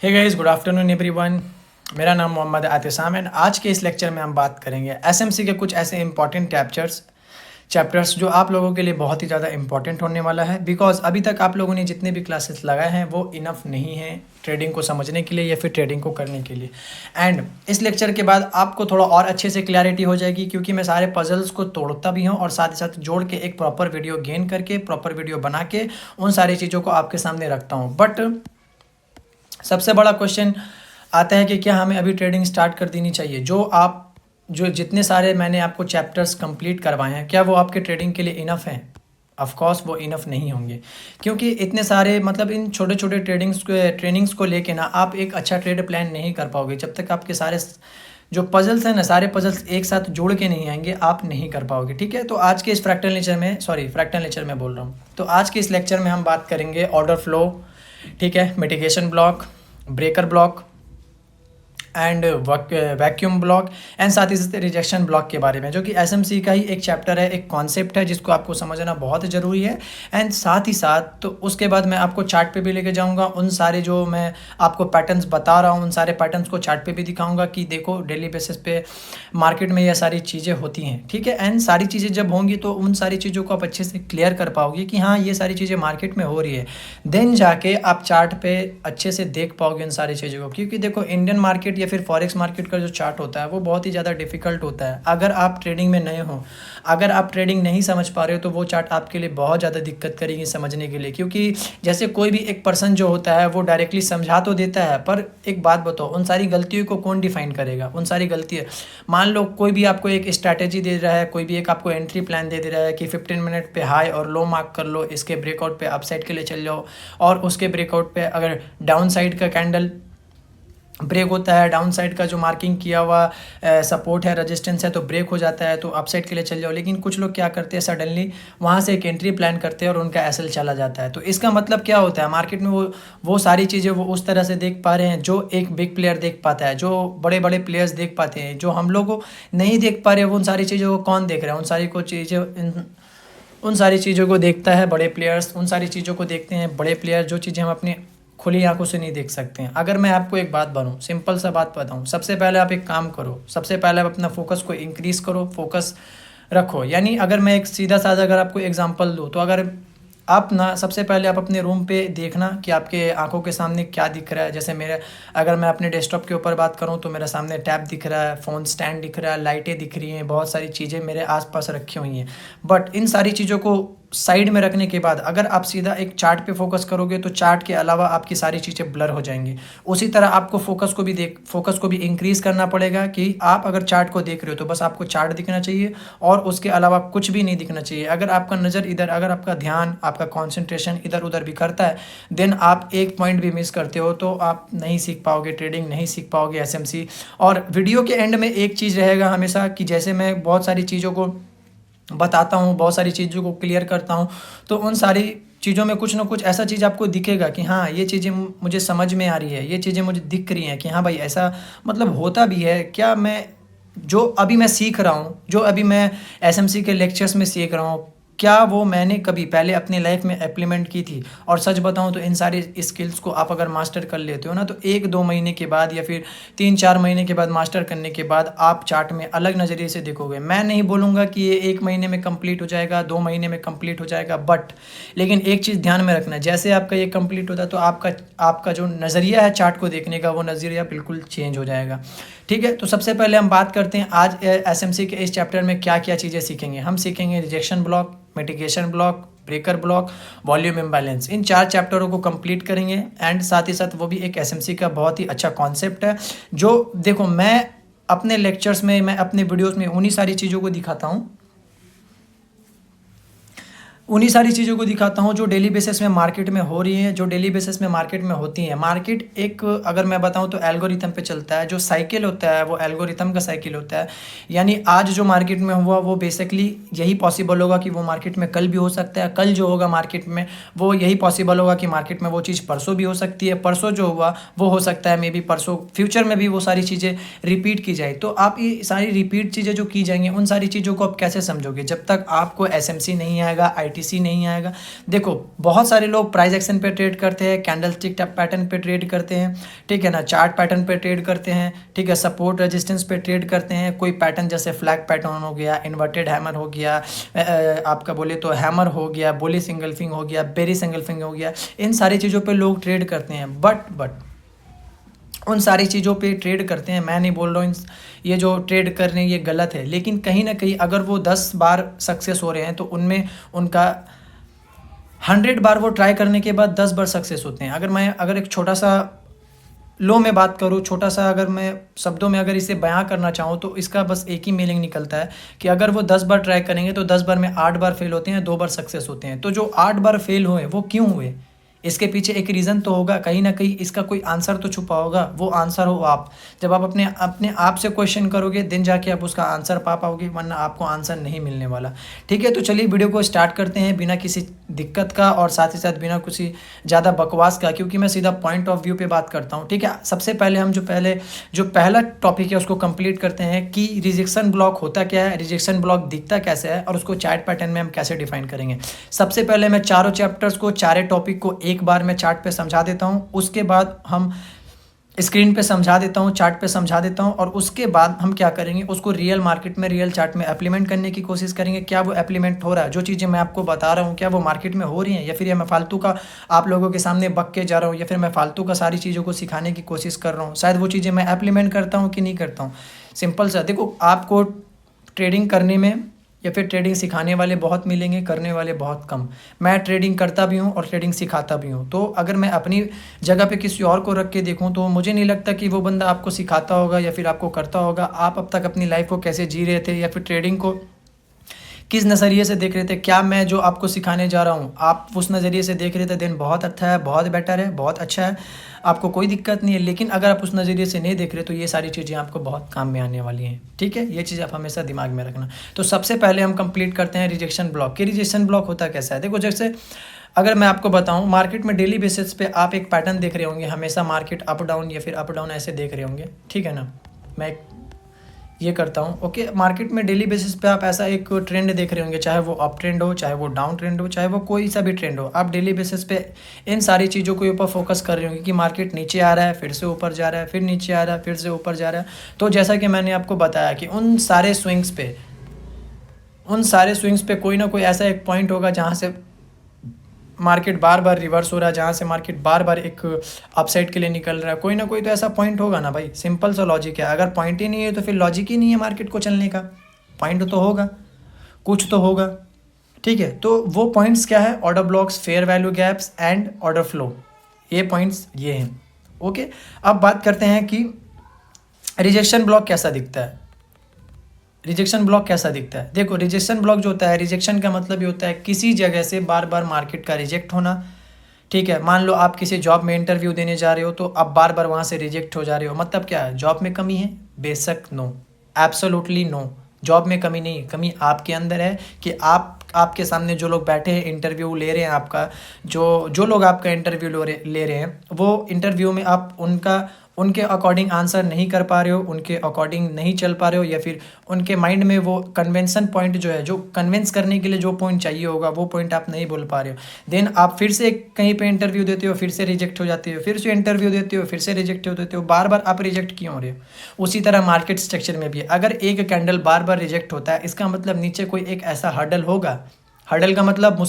हे guys, good afternoon everyone. मेरा नाम मोहम्मद आतिसाम है। आज के इस लेक्चर में हम बात करेंगे एसएमसी के कुछ ऐसे इंपॉर्टेंट चैप्टर्स जो आप लोगों के लिए बहुत ही ज़्यादा इंपॉर्टेंट होने वाला है। बिकॉज अभी तक आप लोगों ने जितने भी क्लासेस लगाए हैं वो इनफ नहीं है ट्रेडिंग को समझने के लिए या फिर ट्रेडिंग को करने के लिए। एंड इस लेक्चर के बाद आपको थोड़ा और अच्छे से क्लैरिटी हो जाएगी, क्योंकि मैं सारे पजल्स को तोड़ता भी हूँ और साथ ही साथ जोड़ के एक प्रॉपर वीडियो गेन करके प्रॉपर वीडियो बना के उन सारी चीज़ों को आपके सामने रखता हूँ। बट सबसे बड़ा क्वेश्चन आता है कि क्या हमें अभी ट्रेडिंग स्टार्ट कर देनी चाहिए। जो जितने सारे मैंने आपको चैप्टर्स कंप्लीट करवाए हैं, क्या वो आपके ट्रेडिंग के लिए इनफ हैं? ऑफ कोर्स वो इनफ नहीं होंगे, क्योंकि इतने सारे मतलब इन छोटे छोटे ट्रेनिंग्स को लेके ना आप एक अच्छा ट्रेड प्लान नहीं कर पाओगे। जब तक आपके सारे जो पजल्स हैं ना, सारे पजल्स एक साथ जोड़ के नहीं आएंगे, आप नहीं कर पाओगे। ठीक है, तो आज के इस फ्रैक्टल नेचर में बोल रहा हूँ। तो आज के इस लेक्चर में हम बात करेंगे ऑर्डर फ्लो, ठीक है, mitigation block, breaker block and vacuum block and साथ ही साथ रिजेक्शन ब्लॉक के बारे में, जो कि एसएमसी का ही एक चैप्टर है, एक कॉन्सेप्ट है जिसको आपको समझना बहुत ज़रूरी है। एंड साथ ही साथ तो उसके बाद मैं आपको चार्ट पे भी लेके जाऊंगा। उन सारे जो मैं आपको पैटर्न्स बता रहा हूँ, उन सारे पैटर्न्स को चार्ट पे भी दिखाऊंगा कि देखो डेली बेसिस पे मार्केट में ये सारी चीज़ें होती हैं। ठीक है, एंड सारी चीज़ें जब होंगी तो उन सारी चीज़ों को आप अच्छे से क्लियर कर पाओगे कि हाँ ये सारी चीज़ें मार्केट में हो रही है। देन जाके आप चार्ट पे अच्छे से देख पाओगे उन सारी चीज़ों को, क्योंकि देखो इंडियन मार्केट फिर फॉरेक्स मार्केट का जो चार्ट होता है वो बहुत ही ज़्यादा डिफिकल्ट होता है। अगर आप ट्रेडिंग में नए हो, अगर आप ट्रेडिंग नहीं समझ पा रहे हो, तो वो चार्ट आपके लिए बहुत ज़्यादा दिक्कत करेगी समझने के लिए। क्योंकि जैसे कोई भी एक पर्सन जो होता है वो डायरेक्टली समझा तो देता है, पर एक बात बताओ, उन सारी गलतियों को कौन डिफाइन करेगा? उन सारी गलतियाँ, मान लो कोई भी आपको एक स्ट्रैटेजी दे रहा है, कोई भी एक आपको एंट्री प्लान दे रहा है कि 15 मिनट पे हाई और लो मार्क कर लो, इसके ब्रेकआउट पे अपसाइड के लिए चल जाओ, और उसके ब्रेकआउट पे अगर डाउन साइड का कैंडल ब्रेक होता है, डाउन साइड का जो मार्किंग किया हुआ सपोर्ट है, रेजिस्टेंस है, तो ब्रेक हो जाता है तो अपसाइड के लिए चल जाओ। लेकिन कुछ लोग क्या करते हैं, सडनली वहाँ से एक एंट्री प्लान करते हैं और उनका एसएल चला जाता है। तो इसका मतलब क्या होता है, मार्केट में वो सारी चीज़ें वो उस तरह से देख पा रहे हैं जो एक बिग प्लेयर देख पाता है, जो बड़े बड़े प्लेयर्स देख पाते हैं। जो हम लोग नहीं देख पा रहे वो उन सारी चीज़ों को कौन देख रहा है? उन सारी चीज़ों को देखता है बड़े प्लेयर्स, उन सारी चीज़ों को देखते हैं बड़े प्लेयर, जो चीज़ें हम अपने खुली आंखों से नहीं देख सकते हैं। अगर मैं आपको एक बात बनूँ, सिंपल सा बात बताऊँ, सबसे पहले आप एक काम करो, सबसे पहले आप अपना फोकस को इंक्रीज़ करो, फोकस रखो। यानी अगर मैं एक सीधा साधा अगर आपको एग्जांपल दूँ, तो अगर आप ना सबसे पहले आप अपने रूम पे देखना कि आपके आंखों के सामने क्या दिख रहा है। जैसे अगर मैं अपने डेस्कटॉप के ऊपर बात करूं तो मेरे सामने टैब दिख रहा है, फ़ोन स्टैंड दिख रहा है, लाइटें दिख रही हैं, बहुत सारी चीज़ें मेरे आसपास रखी हुई हैं। बट इन सारी चीज़ों को साइड में रखने के बाद अगर आप सीधा एक चार्ट पे फोकस करोगे तो चार्ट के अलावा आपकी सारी चीज़ें ब्लर हो जाएंगी। उसी तरह आपको फोकस को भी इंक्रीज़ करना पड़ेगा कि आप अगर चार्ट को देख रहे हो तो बस आपको चार्ट दिखना चाहिए और उसके अलावा कुछ भी नहीं दिखना चाहिए। अगर आपका नज़र इधर, अगर आपका ध्यान, आपका कॉन्सेंट्रेशन इधर उधर भी करता है, देन आप एक पॉइंट भी मिस करते हो तो आप नहीं सीख पाओगे ट्रेडिंग, नहीं सीख पाओगे एसएमसी। और वीडियो के एंड में एक चीज़ रहेगा हमेशा कि जैसे मैं बहुत सारी चीज़ों को बताता हूँ, बहुत सारी चीज़ों को क्लियर करता हूँ, तो उन सारी चीज़ों में कुछ ना कुछ ऐसा चीज़ आपको दिखेगा कि हाँ ये चीज़ें मुझे समझ में आ रही है, ये चीज़ें मुझे दिख रही हैं कि हाँ भाई ऐसा मतलब होता भी है क्या। मैं जो अभी मैं सीख रहा हूँ, जो अभी मैं एसएमसी के लेक्चर्स में सीख रहा हूँ, क्या वो मैंने कभी पहले अपनी लाइफ में इम्प्लीमेंट की थी? और सच बताऊं तो इन सारी स्किल्स को आप अगर मास्टर कर लेते हो ना, तो 1-2 महीने के बाद या फिर 3-4 महीने के बाद मास्टर करने के बाद आप चार्ट में अलग नज़रिए से देखोगे। मैं नहीं बोलूँगा कि ये 1 महीने में कंप्लीट हो जाएगा, 2 महीने में कंप्लीट हो जाएगा, बट लेकिन एक चीज़ ध्यान में रखना, जैसे आपका ये कंप्लीट होता है तो आपका जो नज़रिया है चार्ट को देखने का, वो नज़रिया बिल्कुल चेंज हो जाएगा। ठीक है, तो सबसे पहले हम बात करते हैं आज एसएमसी के इस चैप्टर में क्या क्या चीज़ें सीखेंगे। हम सीखेंगे rejection block, mitigation block, breaker block, volume imbalance. इन 4 चैप्टरों को कंप्लीट करेंगे एंड साथ ही साथ वो भी एक एसएमसी का बहुत ही अच्छा कॉन्सेप्ट है। जो देखो मैं अपने लेक्चर्स में, मैं अपने वीडियोस में उन्हीं सारी चीज़ों को दिखाता हूँ, उन्हीं सारी चीज़ों को दिखाता हूँ जो डेली बेसिस में मार्केट में हो रही हैं, जो डेली बेसिस में मार्केट में होती हैं। मार्केट एक अगर मैं बताऊँ तो एल्गोरिथम पे चलता है। जो साइकिल होता है वो एल्गोरिथम का साइकिल होता है। यानी आज जो मार्केट में हुआ वो बेसिकली यही पॉसिबल होगा कि वो मार्केट में कल भी हो सकता है, कल जो होगा मार्केट में वो यही पॉसिबल होगा कि मार्केट में वो चीज़ परसों भी हो सकती है, परसों जो हुआ वो हो सकता है मे बी परसों फ्यूचर में भी वो सारी चीज़ें रिपीट की जाए। तो आप ये सारी रिपीट चीज़ें जो की जाएंगी, उन सारी चीज़ों को आप कैसे समझोगे? जब तक आपको एसएमसी नहीं आएगा, ITC नहीं आएगा। देखो बहुत सारे लोग प्राइस एक्शन पे ट्रेड करते हैं, कैंडल स्टिक पैटर्न पे ट्रेड करते हैं, ठीक है ना, चार्ट पैटर्न पे ट्रेड करते हैं, ठीक है, सपोर्ट रेजिस्टेंस पे ट्रेड करते हैं, कोई पैटर्न जैसे फ्लैग पैटर्न हो गया, इन्वर्टेड हैमर हो गया, आपका बोले तो हैमर हो गया, बुलिश इंगल्फिंग हो गया, बेरिश इंगल्फिंग हो गया, इन सारी चीज़ों पे लोग ट्रेड करते हैं। बट उन सारी चीज़ों पे ट्रेड करते हैं, मैं नहीं बोल रहा हूँ ये जो ट्रेड कर रहे हैं ये गलत है, लेकिन कहीं ना कहीं अगर वो 10 बार सक्सेस हो रहे हैं तो उनमें उनका 100 बार वो ट्राई करने के बाद 10 बार सक्सेस होते हैं। अगर एक छोटा सा लो में बात करूँ, छोटा सा अगर मैं शब्दों में अगर इसे बयां करना चाहूँ तो इसका बस एक ही मीनिंग निकलता है कि अगर वो 10 बार ट्राई करेंगे तो 10 बार में 8 बार फेल होते हैं, 2 बार सक्सेस होते हैं। तो जो 8 बार फेल हुए वो क्यों हुए, इसके पीछे एक रीज़न तो होगा, कहीं ना कहीं इसका कोई आंसर तो छुपा होगा। वो आंसर हो आप, जब आप अपने आप से क्वेश्चन करोगे दिन जाके आप उसका आंसर पा पाओगे, वरना आपको आंसर नहीं मिलने वाला। ठीक है, तो चलिए वीडियो को स्टार्ट करते हैं बिना किसी दिक्कत का और साथ ही साथ बिना किसी ज़्यादा बकवास का, क्योंकि मैं सीधा पॉइंट ऑफ व्यू पे बात करता हूँ। ठीक है, सबसे पहले हम जो पहला टॉपिक है उसको कंप्लीट करते हैं कि रिजेक्शन ब्लॉक होता क्या है, रिजेक्शन ब्लॉक दिखता कैसे है और उसको चार्ट पैटर्न में हम कैसे डिफाइन करेंगे। सबसे पहले मैं चारों चैप्टर्स को, चारों टॉपिक को एक बार मैं चार्ट पे समझा देता हूँ, उसके बाद हम स्क्रीन पे समझा देता हूँ, चार्ट पे समझा देता हूँ, और उसके बाद हम क्या करेंगे, उसको रियल मार्केट में, रियल चार्ट में एप्लीमेंट करने की कोशिश करेंगे। क्या वो एप्लीमेंट हो रहा है, जो चीज़ें मैं आपको बता रहा हूँ क्या वो मार्केट में हो रही हैं, या फिर मैं फालतू का आप लोगों के सामने बक के जा रहा हूँ, या फिर मैं फालतू का सारी चीज़ों को सिखाने की कोशिश कर रहा हूँ, शायद वो चीज़ें मैं एप्लीमेंट करता हूँ कि नहीं करता हूँ। सिंपल सा देखो, आपको ट्रेडिंग करने में या फिर ट्रेडिंग सिखाने वाले बहुत मिलेंगे, करने वाले बहुत कम। मैं ट्रेडिंग करता भी हूँ और ट्रेडिंग सिखाता भी हूँ, तो अगर मैं अपनी जगह पे किसी और को रख के देखूँ तो मुझे नहीं लगता कि वो बंदा आपको सिखाता होगा या फिर आपको करता होगा। आप अब तक अपनी लाइफ को कैसे जी रहे थे या फिर ट्रेडिंग को किस नज़रिए से देख रहे थे, क्या मैं जो आपको सिखाने जा रहा हूँ आप उस नज़रिए से देख रहे थे, देन बहुत अच्छा है, बहुत बेटर है, बहुत अच्छा है, आपको कोई दिक्कत नहीं है। लेकिन अगर आप उस नज़रिए से नहीं देख रहे तो ये सारी चीज़ें आपको बहुत काम में आने वाली हैं। ठीक है, ये चीज़ आप हमेशा दिमाग में रखना। तो सबसे पहले हम कंप्लीट करते हैं रिजेक्शन ब्लॉक। कि रिजेक्शन ब्लॉक होता कैसा है, देखो जैसे अगर मैं आपको बताऊं, मार्केट में डेली बेसिस पे आप एक पैटर्न देख रहे होंगे, हमेशा मार्केट अप डाउन या फिर अप डाउन ऐसे देख रहे होंगे। ठीक है ना, मैं ये करता हूँ, ओके। मार्केट में डेली बेसिस पे आप ऐसा एक ट्रेंड देख रहे होंगे, चाहे वो अप ट्रेंड हो, चाहे वो डाउन ट्रेंड हो, चाहे वो कोई सा भी ट्रेंड हो, आप डेली बेसिस पे इन सारी चीज़ों के ऊपर फोकस कर रहे होंगे कि मार्केट नीचे आ रहा है, फिर से ऊपर जा रहा है, फिर नीचे आ रहा है, फिर से ऊपर जा रहा है। तो जैसा कि मैंने आपको बताया कि उन सारे स्विंग्स पे कोई ना कोई ऐसा एक पॉइंट होगा जहाँ से मार्केट बार बार रिवर्स हो रहा है, जहाँ से मार्केट बार बार एक अपसाइड के लिए निकल रहा है। कोई ना कोई तो ऐसा पॉइंट होगा ना भाई, सिंपल सा लॉजिक है। अगर पॉइंट ही नहीं है तो फिर लॉजिक ही नहीं है मार्केट को चलने का। पॉइंट तो होगा, कुछ तो होगा। ठीक है, तो वो पॉइंट्स क्या है, order blocks, fair value gaps and order flow, ये पॉइंट्स ये हैं। ओके, अब बात करते हैं कि रिजेक्शन ब्लॉक कैसा दिखता है। रिजेक्शन ब्लॉक कैसा दिखता है, देखो रिजेक्शन ब्लॉक जो होता है, रिजेक्शन का मतलब ये होता है किसी जगह से बार बार मार्केट का रिजेक्ट होना। ठीक है, मान लो आप किसी जॉब में इंटरव्यू देने जा रहे हो तो आप बार बार वहाँ से रिजेक्ट हो जा रहे हो, मतलब क्या है, जॉब में कमी है, बेशक नो, एब्सोल्युटली नो, जॉब में कमी नहीं, कमी आपके अंदर है कि आपके सामने जो लोग बैठे हैं इंटरव्यू ले रहे हैं आपका, जो लोग आपका इंटरव्यू ले रहे हैं, वो इंटरव्यू में आप उनके अकॉर्डिंग आंसर नहीं कर पा रहे हो, उनके अकॉर्डिंग नहीं चल पा रहे हो, या फिर उनके माइंड में वो कन्वेंशन पॉइंट जो है, जो कन्विंस करने के लिए जो पॉइंट चाहिए होगा वो पॉइंट आप नहीं बोल पा रहे हो। देन आप फिर से कहीं पे इंटरव्यू देते हो, फिर से रिजेक्ट हो जाते हो, फिर से इंटरव्यू देते हो, फिर से रिजेक्ट हो देते हो, बार बार आप रिजेक्ट क्यों हो रहे हो। उसी तरह मार्केट स्ट्रक्चर में भी अगर एक कैंडल बार बार रिजेक्ट होता है, इसका मतलब नीचे कोई एक ऐसा हर्डल होगा, हर्डल का मतलब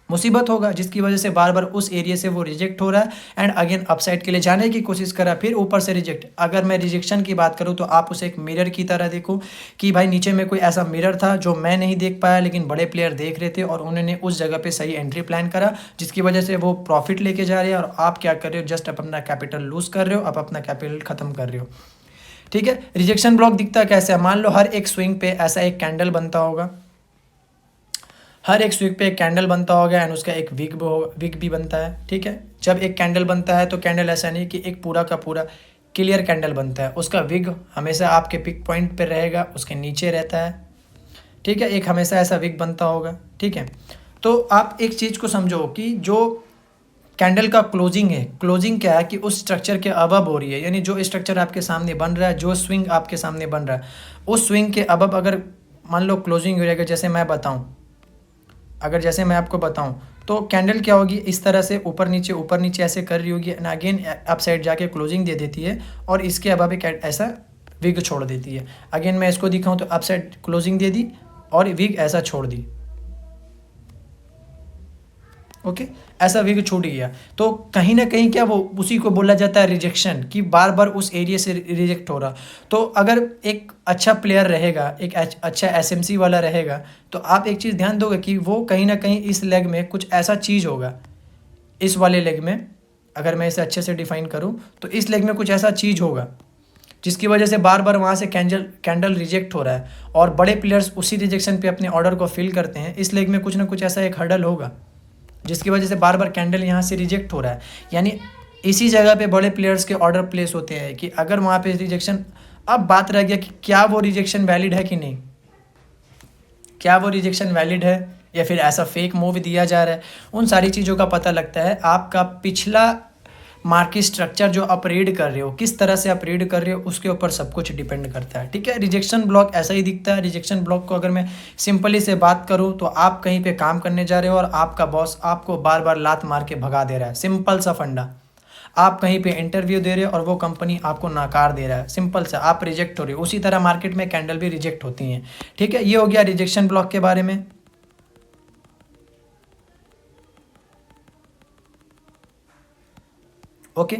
मुसीबत होगा, जिसकी वजह से बार बार उस एरिया से वो रिजेक्ट हो रहा है एंड अगेन अपसाइड के लिए जाने की कोशिश कर रहा है, फिर ऊपर से रिजेक्ट। अगर मैं रिजेक्शन की बात करूँ तो आप उसे एक मिरर की तरह देखो कि भाई नीचे में कोई ऐसा मिरर था जो मैं नहीं देख पाया लेकिन बड़े प्लेयर देख रहे थे और उन्होंने उस जगह पे सही एंट्री प्लान करा, जिसकी वजह से वो प्रॉफिट लेके जा रहे हैं और आप क्या कर रहे हो, जस्ट अपना कैपिटल लूज कर रहे हो, आप अपना कैपिटल खत्म कर रहे हो। ठीक है, रिजेक्शन ब्लॉक दिखता कैसे है, मान लो हर एक स्विंग पे ऐसा एक कैंडल बनता होगा, हर एक स्विंग पे एक कैंडल बनता होगा एंड उसका एक विग भी बनता है। ठीक है, जब एक कैंडल बनता है तो कैंडल ऐसा नहीं कि एक पूरा का पूरा क्लियर कैंडल बनता है, उसका विग हमेशा आपके पिक पॉइंट पे रहेगा, उसके नीचे रहता है। ठीक है, एक हमेशा ऐसा विग बनता होगा। ठीक है, तो आप एक चीज़ को समझो कि जो कैंडल का क्लोजिंग है, क्लोजिंग क्या है कि उस स्ट्रक्चर के अबव हो रही है, यानी जो स्ट्रक्चर आपके सामने बन रहा है, जो स्विंग आपके सामने बन रहा है, उस स्विंग के अबव अगर मान लो क्लोजिंग हो जाएगा, जैसे मैं बताऊँ अगर जैसे मैं आपको बताऊं तो कैंडल क्या होगी, इस तरह से ऊपर नीचे ऐसे कर रही होगी एंड अगेन अप साइड जाके क्लोजिंग दे देती है और इसके अबाव एक ऐसा विग छोड़ देती है। अगेन मैं इसको दिखाऊं तो अप साइड क्लोजिंग दे दी और विग ऐसा छोड़ दी। ओके, ऐसा विग छूट गया। तो कहीं ना कहीं क्या वो उसी को बोला जाता है रिजेक्शन, कि बार बार उस एरिया से रिजेक्ट हो रहा। तो अगर एक अच्छा प्लेयर रहेगा, एक अच्छा एसएमसी वाला रहेगा, तो आप एक चीज़ ध्यान दोगे कि वो कहीं ना कहीं इस लेग में कुछ ऐसा चीज़ होगा, इस वाले लेग में अगर मैं इसे अच्छे से डिफाइन करूं तो इस लेग में कुछ ऐसा चीज़ होगा जिसकी वजह से बार बार वहाँ से कैंडल रिजेक्ट हो रहा है और बड़े प्लेयर्स उसी रिजेक्शन पे अपने ऑर्डर को फिल करते हैं। इस लेग में कुछ ना कुछ ऐसा एक हर्डल होगा जिसकी वजह से बार बार कैंडल यहाँ से रिजेक्ट हो रहा है। यानी इसी जगह पे बड़े प्लेयर्स के ऑर्डर प्लेस होते हैं कि अगर वहाँ पे रिजेक्शन, अब बात रह गया कि क्या वो रिजेक्शन वैलिड है कि नहीं, क्या वो रिजेक्शन वैलिड है या फिर ऐसा फेक मूव दिया जा रहा है। उन सारी चीज़ों का पता लगता है आपका पिछला मार्केट स्ट्रक्चर जो आप रीड कर रहे हो, किस तरह से आप रीड कर रहे हो, उसके ऊपर सब कुछ डिपेंड करता है। ठीक है, रिजेक्शन ब्लॉक ऐसा ही दिखता है। रिजेक्शन ब्लॉक को अगर मैं सिंपली से बात करूं तो आप कहीं पे काम करने जा रहे हो और आपका बॉस आपको बार बार लात मार के भगा दे रहा है। सिंपल सा फंडा, आप कहीं पे इंटरव्यू दे रहे हो और वो कंपनी आपको नाकार दे रहा है, सिंपल सा आप रिजेक्ट हो रहे हो। उसी तरह मार्केट में कैंडल भी रिजेक्ट होती हैं। ठीक है, ये हो गया रिजेक्शन ब्लॉक के बारे में। ओके,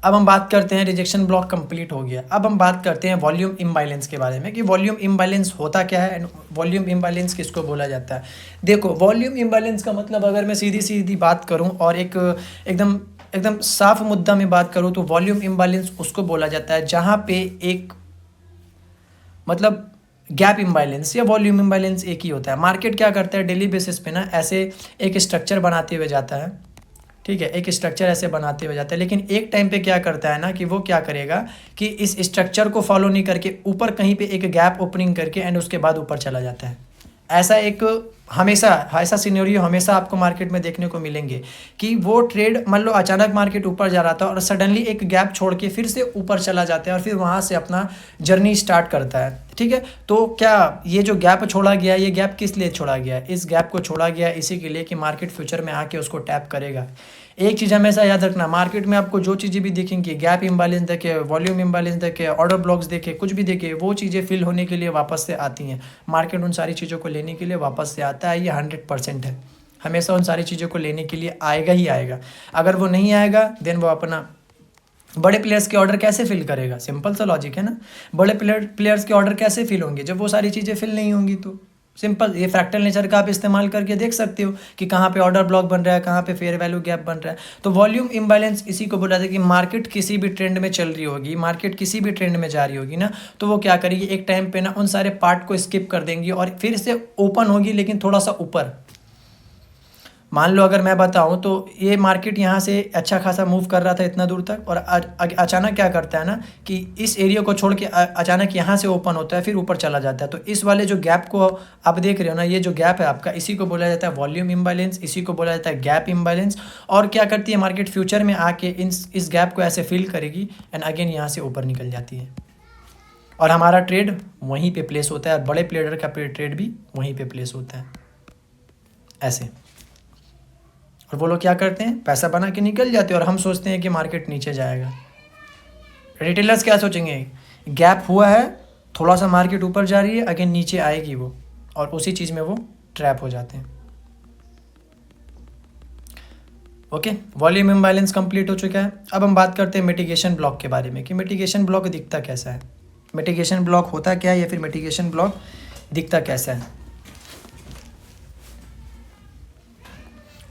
अब हम बात करते हैं, रिजेक्शन ब्लॉक कंप्लीट हो गया। अब हम बात करते हैं वॉल्यूम इम्बैलेंस के बारे में कि वॉल्यूम इम्बैलेंस होता क्या है एंड वॉल्यूम इम्बैलेंस किसको बोला जाता है। देखो, वॉल्यूम इम्बैलेंस का मतलब अगर मैं सीधी सीधी बात करूं और एक एकदम एकदम साफ मुद्दा में बात करूं तो वॉल्यूम इम्बैलेंस उसको बोला जाता है जहां पे एक मतलब गैप इम्बैलेंस या वॉल्यूम इम्बैलेंस एक ही होता है। मार्केट क्या करता है, डेली बेसिस पे ना ऐसे एक स्ट्रक्चर बनाते हुए जाता है। ठीक है, एक स्ट्रक्चर ऐसे बनाते हुए जाता है, लेकिन एक टाइम पे क्या करता है ना कि वो क्या करेगा कि इस स्ट्रक्चर को फॉलो नहीं करके ऊपर कहीं पे एक गैप ओपनिंग करके एंड उसके बाद ऊपर चला जाता है। ऐसा एक हमेशा ऐसा सिनेरियो हमेशा आपको मार्केट में देखने को मिलेंगे कि वो ट्रेड, मान लो अचानक मार्केट ऊपर जा रहा था और सडनली एक गैप छोड़ के फिर से ऊपर चला जाता है और फिर वहाँ से अपना जर्नी स्टार्ट करता है। ठीक है, तो क्या ये जो गैप छोड़ा गया, ये गैप किस लिए छोड़ा गया? इस गैप को छोड़ा गया इसी के लिए कि मार्केट फ्यूचर में आके उसको टैप करेगा। एक चीज़ हमेशा याद रखना, मार्केट में आपको जो चीज़ें भी दिखेंगी, गैप इम्बैलेंस देखे, वॉल्यूम इम्बैलेंस देखे, ऑर्डर ब्लॉक्स देखे, कुछ भी देखे, वो चीज़ें फिल होने के लिए वापस से आती हैं। मार्केट उन सारी चीज़ों को लेने के लिए वापस से आता है, ये 100% है। हमेशा उन सारी चीज़ों को लेने के लिए आएगा ही आएगा। अगर वो नहीं आएगा देन वो अपना बड़े प्लेयर्स के ऑर्डर कैसे फिल करेगा? सिंपल सा लॉजिक है ना। बड़े प्लेयर्स के ऑर्डर कैसे फिल होंगे जब वो सारी चीज़ें फिल नहीं होंगी? तो सिंपल, ये फ्रैक्टल नेचर का आप इस्तेमाल करके देख सकते हो कि कहाँ पे ऑर्डर ब्लॉक बन रहा है, कहाँ पे फेयर वैल्यू गैप बन रहा है। तो वॉल्यूम इम्बैलेंस इसी को बोला जाता है कि मार्केट किसी भी ट्रेंड में चल रही होगी, मार्केट किसी भी ट्रेंड में जा रही होगी ना, तो वो क्या करेगी, एक टाइम पे ना उन सारे पार्ट को स्किप कर देंगी और फिर से ओपन होगी, लेकिन थोड़ा सा ऊपर। मान लो अगर मैं बताऊं तो ये मार्केट यहाँ से अच्छा खासा मूव कर रहा था इतना दूर तक और अचानक क्या करता है ना कि इस एरिया को छोड़ के अचानक यहाँ से ओपन होता है, फिर ऊपर चला जाता है। तो इस वाले जो गैप को आप देख रहे हो ना, ये जो गैप है आपका, इसी को बोला जाता है वॉल्यूम इम्बैलेंस, इसी को बोला जाता है गैप इम्बैलेंस। और क्या करती है मार्केट फ्यूचर में आके इस गैप को ऐसे फिल करेगी एंड अगेन यहाँ से ऊपर निकल जाती है और हमारा ट्रेड वहीं पर प्लेस होता है और बड़े प्लेयर का ट्रेड भी वहीं पर प्लेस होता है ऐसे। और वो लोग क्या करते हैं, पैसा बना के निकल जाते हैं और हम सोचते हैं कि मार्केट नीचे जाएगा। रिटेलर्स क्या सोचेंगे, गैप हुआ है, थोड़ा सा मार्केट ऊपर जा रही है, अगेन नीचे आएगी वो, और उसी चीज़ में वो ट्रैप हो जाते हैं। ओके, वॉल्यूम इम्बैलेंस कंप्लीट हो चुका है। अब हम बात करते हैं मिटिगेशन ब्लॉक के बारे में कि मिटिगेशन ब्लॉक दिखता कैसा है, मिटिगेशन ब्लॉक होता क्या है या फिर मिटिगेशन ब्लॉक दिखता कैसा है।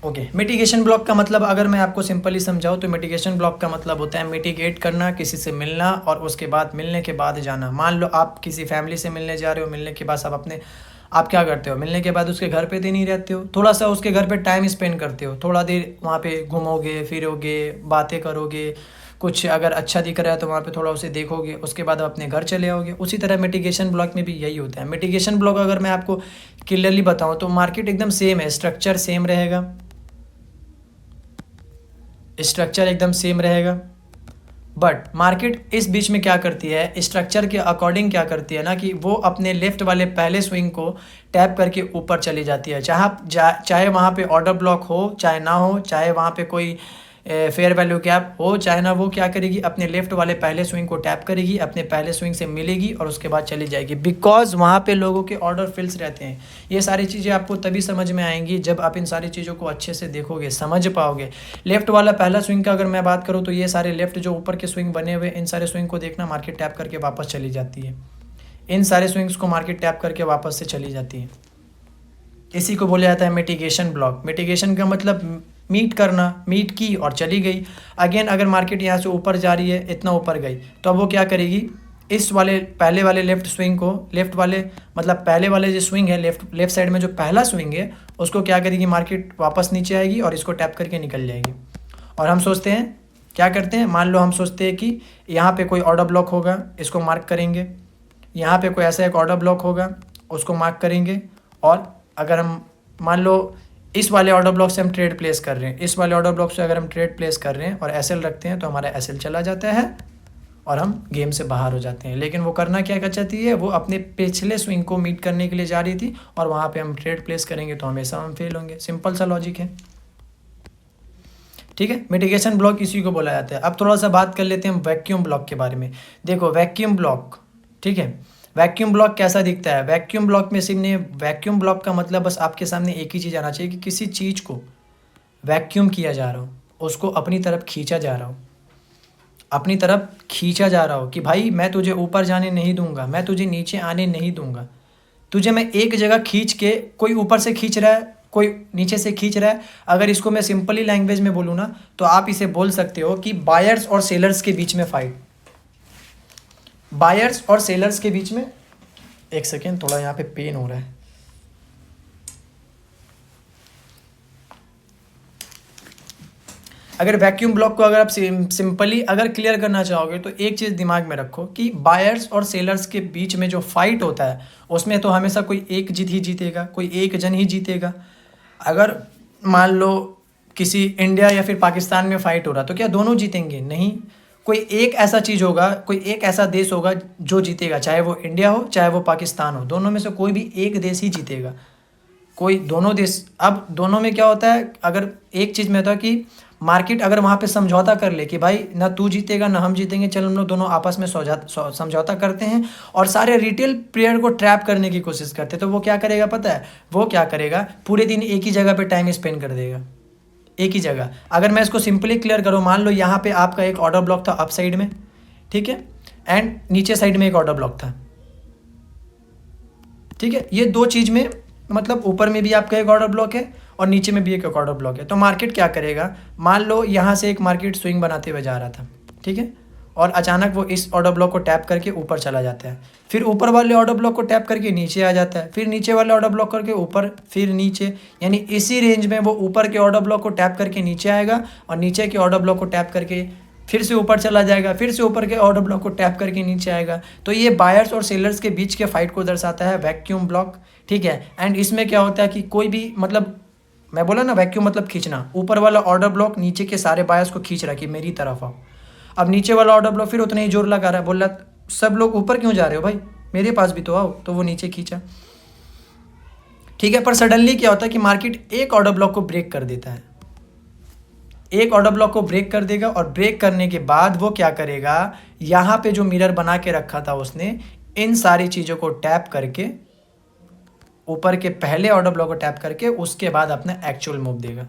ओके, मिटिगेशन ब्लॉक का मतलब अगर मैं आपको सिंपली समझाऊँ तो मिटिगेशन ब्लॉक का मतलब होता है मिटिगेट करना, किसी से मिलना और उसके बाद मिलने के बाद जाना। मान लो आप किसी फैमिली से मिलने जा रहे हो, मिलने के बाद आप क्या करते हो, मिलने के बाद उसके घर पे तो नहीं रहते हो, थोड़ा सा उसके घर पे टाइम स्पेंड करते हो, थोड़ा देर वहाँ पे घूमोगे फिरोगे, बातें करोगे, कुछ अगर अच्छा दिख रहा है तो वहाँ पे थोड़ा उसे देखोगे, उसके बाद आप अपने घर चले आओगे। उसी तरह मिटिगेशन ब्लॉक में भी यही होता है। मिटिगेशन ब्लॉक अगर मैं आपको क्लियरली बताऊँ तो मार्केट एकदम सेम है, स्ट्रक्चर सेम रहेगा, स्ट्रक्चर एकदम सेम रहेगा। बट मार्केट इस बीच में क्या करती है, स्ट्रक्चर के अकॉर्डिंग क्या करती है ना कि वो अपने लेफ्ट वाले पहले स्विंग को टैप करके ऊपर चली जाती है, चाहे वहाँ पे ऑर्डर ब्लॉक हो चाहे ना हो, चाहे वहाँ पे कोई फेयर वैल्यू गैप हो चाहे ना, वो क्या करेगी अपने लेफ्ट वाले पहले स्विंग को टैप करेगी, अपने पहले स्विंग से मिलेगी और उसके बाद चली जाएगी, बिकॉज वहाँ पे लोगों के ऑर्डर फिल्स रहते हैं। ये सारी चीज़ें आपको तभी समझ में आएंगी जब आप इन सारी चीज़ों को अच्छे से देखोगे, समझ पाओगे। लेफ्ट वाला पहला स्विंग का अगर मैं बात करूँ तो ये सारे लेफ्ट जो ऊपर के स्विंग बने हुए, इन सारे स्विंग को देखना, मार्केट टैप करके वापस चली जाती है। इन सारे स्विंग्स को मार्केट टैप करके वापस से चली जाती है। इसी को बोला जाता है मिटिगेशन ब्लॉक। मिटिगेशन का मतलब मीट करना, मीट की और चली गई। अगेन अगर मार्केट यहाँ से ऊपर जा रही है, इतना ऊपर गई, तो अब वो क्या करेगी, इस वाले पहले वाले लेफ्ट स्विंग को, लेफ्ट वाले मतलब पहले वाले जो स्विंग है, लेफ्ट साइड में जो पहला स्विंग है, उसको क्या करेगी, मार्केट वापस नीचे आएगी और इसको टैप करके निकल जाएगी। और हम सोचते हैं, क्या करते हैं, मान लो हम सोचते हैं कि यहाँ पे कोई ऑर्डर ब्लॉक होगा, इसको मार्क करेंगे, यहाँ पे कोई ऐसा एक ऑर्डर ब्लॉक होगा, उसको मार्क करेंगे, और अगर हम मान लो इस वाले ऑर्डर ब्लॉक से हम ट्रेड प्लेस कर रहे हैं, इस वाले ऑर्डर ब्लॉक से अगर हम ट्रेड प्लेस कर रहे हैं और एसएल रखते हैं, तो हमारा एसएल चला जाता है और हम गेम से बाहर हो जाते हैं। लेकिन वो करना क्या चाहती है, वो अपने पिछले स्विंग को मीट करने के लिए जा रही थी और वहाँ पे हम ट्रेड प्लेस करेंगे तो हमेशा हम फेल होंगे। सिंपल सा लॉजिक है, ठीक है। मिटिगेशन ब्लॉक इसी को बोला जाता है। अब थोड़ा सा बात कर लेते हैं वैक्यूम ब्लॉक के बारे में। देखो वैक्यूम ब्लॉक, ठीक है, वैक्यूम ब्लॉक कैसा दिखता है। वैक्यूम ब्लॉक में सिर्फ वैक्यूम ब्लॉक का मतलब बस आपके सामने एक ही चीज़ आना चाहिए कि किसी चीज़ को वैक्यूम किया जा रहा हो, उसको अपनी तरफ खींचा जा रहा हो, अपनी तरफ खींचा जा रहा हो कि भाई मैं तुझे ऊपर जाने नहीं दूंगा, मैं तुझे नीचे आने नहीं दूंगा, तुझे मैं एक जगह खींच के, कोई ऊपर से खींच रहा है, कोई नीचे से खींच रहा है। अगर इसको मैं सिंपली लैंग्वेज में बोलूँ ना, तो आप इसे बोल सकते हो कि बायर्स और सेलर्स के बीच में फाइट, बायर्स और सेलर्स के बीच में। एक सेकेंड, थोड़ा यहाँ पे पेन हो रहा है। अगर वैक्यूम ब्लॉक को अगर आप सिंपली अगर क्लियर करना चाहोगे तो एक चीज़ दिमाग में रखो कि बायर्स और सेलर्स के बीच में जो फाइट होता है, उसमें तो हमेशा कोई एक जीत ही जीतेगा, कोई एक जन ही जीतेगा। अगर मान लो किसी इंडिया या फिर पाकिस्तान में फाइट हो रहा, तो क्या दोनों जीतेंगे? नहीं, कोई एक ऐसा चीज़ होगा, कोई एक ऐसा देश होगा जो जीतेगा, चाहे वो इंडिया हो चाहे वो पाकिस्तान हो, दोनों में से कोई भी एक देश ही जीतेगा। कोई दोनों देश, अब दोनों में क्या होता है, अगर एक चीज़ में होता है कि मार्केट अगर वहाँ पे समझौता कर ले कि भाई ना तू जीतेगा ना हम जीतेंगे, चल हम लोग दोनों आपस में समझौता करते हैं और सारे रिटेल प्लेयर को ट्रैप करने की कोशिश करते हैं, तो वो क्या करेगा पता है, वो क्या करेगा, पूरे दिन एक ही जगह पे टाइम स्पेंड कर देगा, एक ही जगह। अगर मैं इसको सिंपली क्लियर करूँ, मान लो यहाँ पे आपका एक ऑर्डर ब्लॉक था अप साइड में, ठीक है, एंड नीचे साइड में एक ऑर्डर ब्लॉक था, ठीक है। ये दो चीज़ में मतलब ऊपर में भी आपका एक ऑर्डर ब्लॉक है और नीचे में भी एक ऑर्डर ब्लॉक है। तो मार्केट क्या करेगा, मान लो यहाँ से एक मार्केट स्विंग बनाते हुए जा रहा था, ठीक है, और अचानक वो इस ऑर्डर ब्लॉक को टैप करके ऊपर चला जाता है, फिर ऊपर वाले ऑर्डर ब्लॉक को टैप करके नीचे आ जाता है, फिर नीचे वाले ऑर्डर ब्लॉक करके ऊपर, फिर नीचे, यानी इसी रेंज में वो ऊपर के ऑर्डर ब्लॉक को टैप करके नीचे आएगा और नीचे के ऑर्डर ब्लॉक को टैप करके फिर से ऊपर चला जाएगा, फिर से ऊपर के ऑर्डर ब्लॉक को टैप करके नीचे आएगा। तो ये बायर्स और सेलर्स के बीच के फाइट को दर्शाता है वैक्यूम ब्लॉक, ठीक है। एंड इसमें क्या होता है कि कोई भी मतलब, मैं बोला ना वैक्यूम मतलब खींचना, ऊपर वाला ऑर्डर ब्लॉक नीचे के सारे बायर्स को खींच रहा है कि मेरी तरफ आओ। अब नीचे वाला ऑर्डर ब्लॉक फिर उतना ही जोर लगा रहा है, बोल रहा सब लोग ऊपर क्यों जा रहे हो भाई, मेरे पास भी तो आओ, तो वो नीचे खींचा, ठीक है। पर सडनली क्या होता है कि मार्केट एक ऑर्डर ब्लॉक को ब्रेक कर देता है, एक ऑर्डर ब्लॉक को ब्रेक कर देगा और ब्रेक करने के बाद वो क्या करेगा, यहाँ पे जो मिरर बना के रखा था उसने, इन सारी चीज़ों को टैप करके, ऊपर के पहले ऑर्डर ब्लॉक को टैप करके उसके बाद अपना एक्चुअल मूव देगा।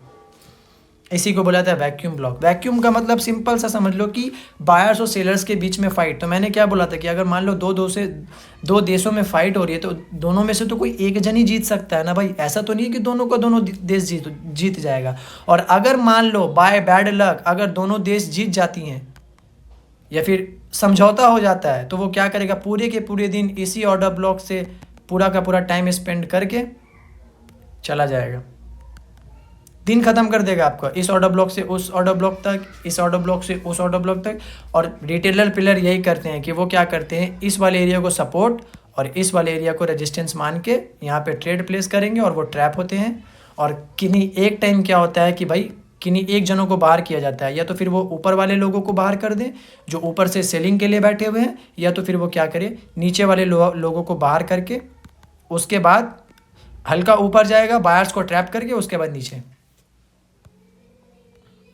इसी को बोला था वैक्यूम ब्लॉक। वैक्यूम का मतलब सिंपल सा समझ लो कि बायर्स और सेलर्स के बीच में फाइट। तो मैंने क्या बोला था कि अगर मान लो दो देशों में फाइट हो रही है, तो दोनों में से तो कोई एक जन ही जीत सकता है ना भाई, ऐसा तो नहीं है कि दोनों का दोनों देश जीत जाएगा। और अगर मान लो बाय बैड लक अगर दोनों देश जीत जाती हैं या फिर समझौता हो जाता है, तो वो क्या करेगा, पूरे के पूरे दिन इसी ऑर्डर ब्लॉक से पूरा का पूरा टाइम स्पेंड करके चला जाएगा, दिन खत्म कर देगा आपका, इस ऑर्डर ब्लॉक से उस ऑर्डर ब्लॉक तक, इस ऑर्डर ब्लॉक से उस ऑर्डर ब्लॉक तक। और रिटेलर प्लेयर यही करते हैं कि वो क्या करते हैं, इस वाले एरिया को सपोर्ट और इस वाले एरिया को रेजिस्टेंस मान के यहाँ पे ट्रेड प्लेस करेंगे और वो ट्रैप होते हैं। और किन्हीं एक टाइम क्या होता है कि भाई किन्हीं एक जनों को बाहर किया जाता है, या तो फिर वो ऊपर वाले लोगों को बाहर कर दे जो ऊपर से सेलिंग के लिए बैठे हुए हैं, या तो फिर वो क्या करे नीचे वाले लोगों को बाहर करके उसके बाद हल्का ऊपर जाएगा बायर्स को ट्रैप करके, उसके बाद नीचे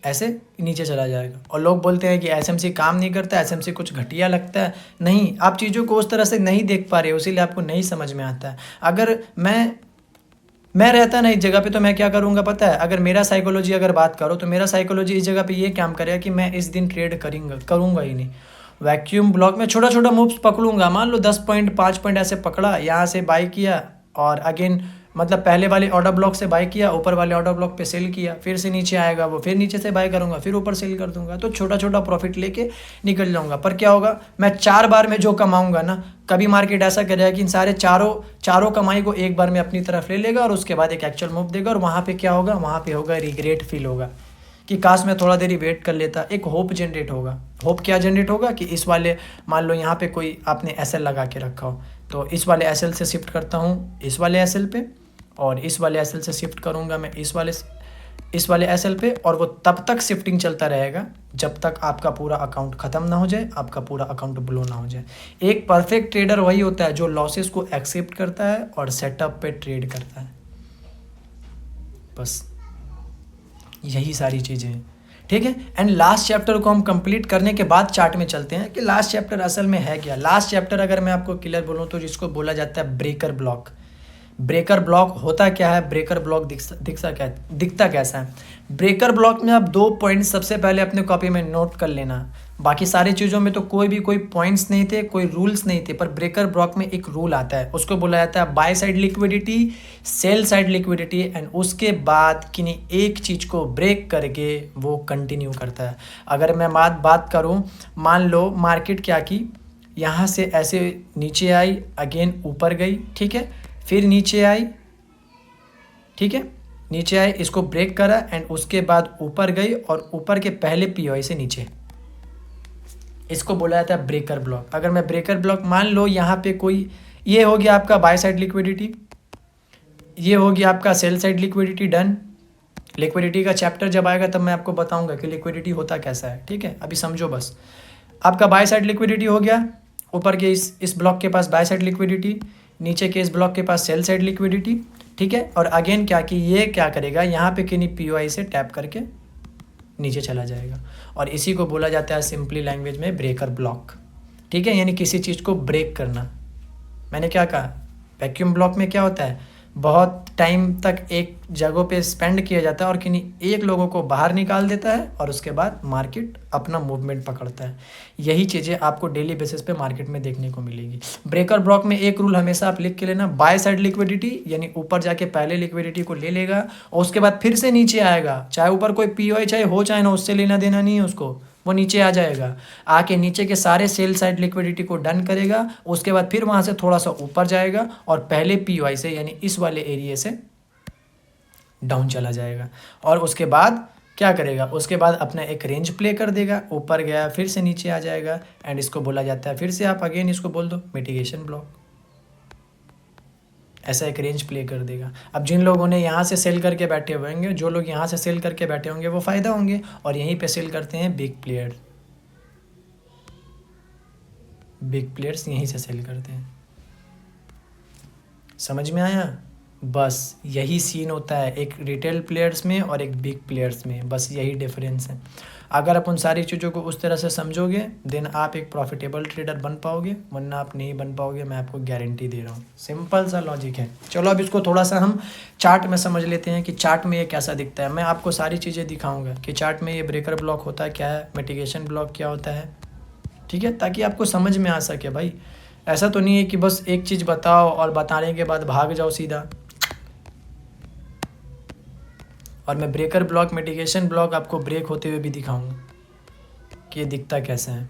ऐसे नीचे चला जाएगा। और लोग बोलते हैं कि एसएमसी काम नहीं करता, एसएमसी कुछ घटिया लगता है। नहीं, आप चीज़ों को उस तरह से नहीं देख पा रहे हो, इसीलिए आपको नहीं समझ में आता है। अगर मैं रहता ना इस जगह पे तो मैं क्या करूँगा पता है? अगर मेरा साइकोलॉजी अगर बात करो तो मेरा साइकोलॉजी इस जगह पे ये काम करेगा कि मैं इस दिन ट्रेड करूँगा ही नहीं। वैक्यूम ब्लॉक में छोटा छोटा मूव्स पकड़ूंगा, मान लो 10 पॉइंट 5 पॉइंट ऐसे पकड़ा, यहाँ से बाई किया और अगेन मतलब पहले वाले ऑर्डर ब्लॉक से बाई किया, ऊपर वाले ऑर्डर ब्लॉक पे सेल किया, फिर से नीचे आएगा वो, फिर नीचे से बाई करूंगा, फिर ऊपर सेल कर दूंगा। तो छोटा छोटा प्रॉफिट लेके निकल जाऊंगा। पर क्या होगा, मैं 4 बार में जो कमाऊंगा ना, कभी मार्केट ऐसा करेगा कि इन सारे चारों कमाई को एक बार में अपनी तरफ ले लेगा और उसके बाद एक एक्चुअल मूव देगा। और वहाँ पे क्या होगा, वहाँ पे होगा रिग्रेट फील होगा कि काश मैं थोड़ा देरी वेट कर लेता। एक होप जनरेट होगा। होप क्या जनरेट होगा कि इस वाले, मान लो यहाँ पे कोई आपने एसएल लगा के रखा हो, तो इस वाले एसएल से शिफ्ट करता हूँ इस वाले एसएल पे, और इस वाले एसएल से शिफ्ट करूँगा मैं इस वाले एसएल पे। और वो तब तक शिफ्टिंग चलता रहेगा जब तक आपका पूरा अकाउंट ख़त्म ना हो जाए, आपका पूरा अकाउंट ब्लो ना हो जाए। एक परफेक्ट ट्रेडर वही होता है जो लॉसेस को एक्सेप्ट करता है और सेटअप पे ट्रेड करता है। बस यही सारी चीज़ें हैं, ठीक है। एंड लास्ट चैप्टर को हम कंप्लीट करने के बाद चार्ट में चलते हैं कि लास्ट चैप्टर असल में है क्या। लास्ट चैप्टर अगर मैं आपको क्लियर बोलूँ तो जिसको बोला जाता है ब्रेकर ब्लॉक। ब्रेकर ब्लॉक होता क्या है, ब्रेकर ब्लॉक दिखता कैसा है। ब्रेकर ब्लॉक में आप 2 पॉइंट सबसे पहले अपने कॉपी में नोट कर लेना। बाकी सारी चीज़ों में तो कोई पॉइंट्स नहीं थे, कोई रूल्स नहीं थे, पर ब्रेकर ब्लॉक में एक रूल आता है, उसको बोला जाता है by side liquidity, sell side liquidity. And उसके बाद किन्हीं एक चीज़ को ब्रेक करके वो कंटिन्यू करता है। अगर मैं बात करूँ, मान लो मार्केट क्या की, यहाँ से ऐसे नीचे आई, अगेन ऊपर गई, ठीक है, फिर नीचे आई, ठीक है, नीचे आई, इसको ब्रेक करा एंड उसके बाद ऊपर गई और ऊपर के पहले पीओआई से नीचे, इसको बोला जाता है ब्रेकर ब्लॉक। अगर मैं ब्रेकर ब्लॉक, मान लो यहाँ पे कोई, ये हो गया आपका बाय साइड लिक्विडिटी, ये हो गया आपका sell side liquidity, done. Liquidity का चैप्टर जब आएगा तब मैं आपको बताऊंगा कि लिक्विडिटी होता कैसा है, ठीक है। अभी समझो बस, आपका बाय साइड लिक्विडिटी हो गया, ऊपर के इस ब्लॉक के पास बाय साइड लिक्विडिटी, नीचे के इस ब्लॉक के पास सेल साइड लिक्विडिटी, ठीक है। और अगेन क्या कि ये क्या करेगा, यहाँ पे किन्हीं पीओआई से टैप करके नीचे चला जाएगा। और इसी को बोला जाता है सिंपली लैंग्वेज में ब्रेकर ब्लॉक, ठीक है, यानी किसी चीज़ को ब्रेक करना। मैंने क्या कहा, वैक्यूम ब्लॉक में क्या होता है, बहुत टाइम तक एक जगह पे स्पेंड किया जाता है और किन्हीं एक लोगों को बाहर निकाल देता है और उसके बाद मार्केट अपना मूवमेंट पकड़ता है। यही चीज़ें आपको डेली बेसिस पे मार्केट में देखने को मिलेगी। ब्रेकर ब्लॉक में एक रूल हमेशा आप लिख के लेना, बाय साइड लिक्विडिटी, यानी ऊपर जाके पहले लिक्विडिटी को ले लेगा और उसके बाद फिर से नीचे आएगा, चाहे ऊपर कोई पीओआई चाहे हो चाहे ना, उससे लेना देना नहीं है उसको, वो नीचे आ जाएगा, आके नीचे के सारे सेल साइड लिक्विडिटी को डन करेगा, उसके बाद फिर वहाँ से थोड़ा सा ऊपर जाएगा और पहले पीओआई से यानी इस वाले एरिया से डाउन चला जाएगा। और उसके बाद क्या करेगा, उसके बाद अपना एक रेंज प्ले कर देगा, ऊपर गया फिर से नीचे आ जाएगा। एंड इसको बोला जाता है, फिर से आप अगेन इसको बोल दो मिटिगेशन ब्लॉक, ऐसा एक रेंज प्ले कर देगा। अब जिन लोगों ने यहाँ से सेल करके बैठे हुए होंगे, जो लोग यहाँ से सेल करके बैठे होंगे वो फ़ायदा होंगे, और यहीं पे सेल करते हैं बिग प्लेयर्स यहीं से सेल करते हैं। समझ में आया? बस यही सीन होता है एक रिटेल प्लेयर्स में और एक बिग प्लेयर्स में, बस यही डिफरेंस है। अगर आप उन सारी चीज़ों को उस तरह से समझोगे देन आप एक प्रॉफिटेबल ट्रेडर बन पाओगे, वरना आप नहीं बन पाओगे, मैं आपको गारंटी दे रहा हूँ। सिंपल सा लॉजिक है। चलो अब इसको थोड़ा सा हम चार्ट में समझ लेते हैं कि चार्ट में ये कैसा दिखता है। मैं आपको सारी चीज़ें दिखाऊंगा कि चार्ट में ये ब्रेकर ब्लॉक होता है क्या है, मिटिगेशन ब्लॉक क्या होता है, ठीक है, ताकि आपको समझ में आ सके। भाई ऐसा तो नहीं है कि बस एक चीज़ बताओ और बताने के बाद भाग जाओ सीधा। और मैं ब्रेकर ब्लॉक, मिटिगेशन ब्लॉक आपको ब्रेक होते हुए भी दिखाऊंगा कि ये दिखता कैसा है।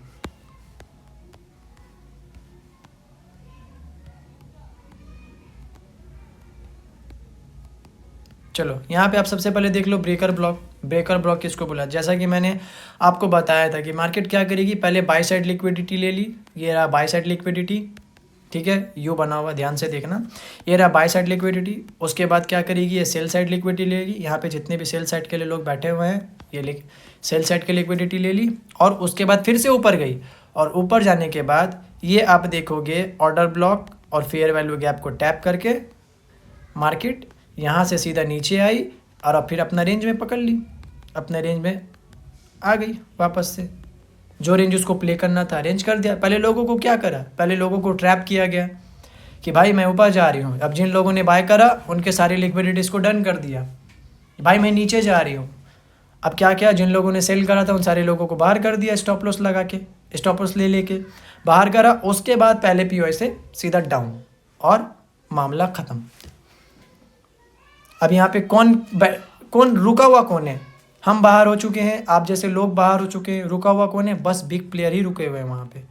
चलो यहाँ पे आप सबसे पहले देख लो ब्रेकर ब्लॉक। ब्रेकर ब्लॉक किसको बोला, जैसा कि मैंने आपको बताया था कि मार्केट क्या करेगी, पहले बाय साइड लिक्विडिटी ले ली, ये रहा बाय साइड लिक्विडिटी, ठीक है, यू बना हुआ, ध्यान से देखना। ये रहा बाय साइड लिक्विडिटी। उसके बाद क्या करेगी, ये सेल साइड लिक्विडिटी लेगी। यहाँ पे जितने भी सेल साइड के लिए लोग बैठे हुए हैं, ये सेल साइड की लिक्विडिटी ले ली, और उसके बाद फिर से ऊपर गई, और ऊपर जाने के बाद ये आप देखोगे ऑर्डर ब्लॉक और फेयर वैल्यू गैप को टैप करके मार्केट यहाँ से सीधा नीचे आई, और अब फिर अपना रेंज में पकड़ ली, अपने रेंज में आ गई वापस से। जो रेंज उसको प्ले करना था रेंज कर दिया। पहले लोगों को क्या करा, पहले लोगों को ट्रैप किया गया कि भाई मैं ऊपर जा रही हूँ। अब जिन लोगों ने बाय करा उनके सारे लिक्विडिटीज़ को डन कर दिया, भाई मैं नीचे जा रही हूँ। अब क्या किया, जिन लोगों ने सेल करा था उन सारे लोगों को बाहर कर दिया, स्टॉप लॉस लगा के, स्टॉप लॉस ले लेके बाहर करा। उसके बाद पहले पीओ से सीधा डाउन और मामला ख़त्म। अब यहाँ पे कौन रुका हुआ कौन है, हम बाहर हो चुके हैं, आप जैसे लोग बाहर हो चुके हैं। रुका हुआ कौन है, बस बिग प्लेयर ही रुके हुए हैं वहाँ पे,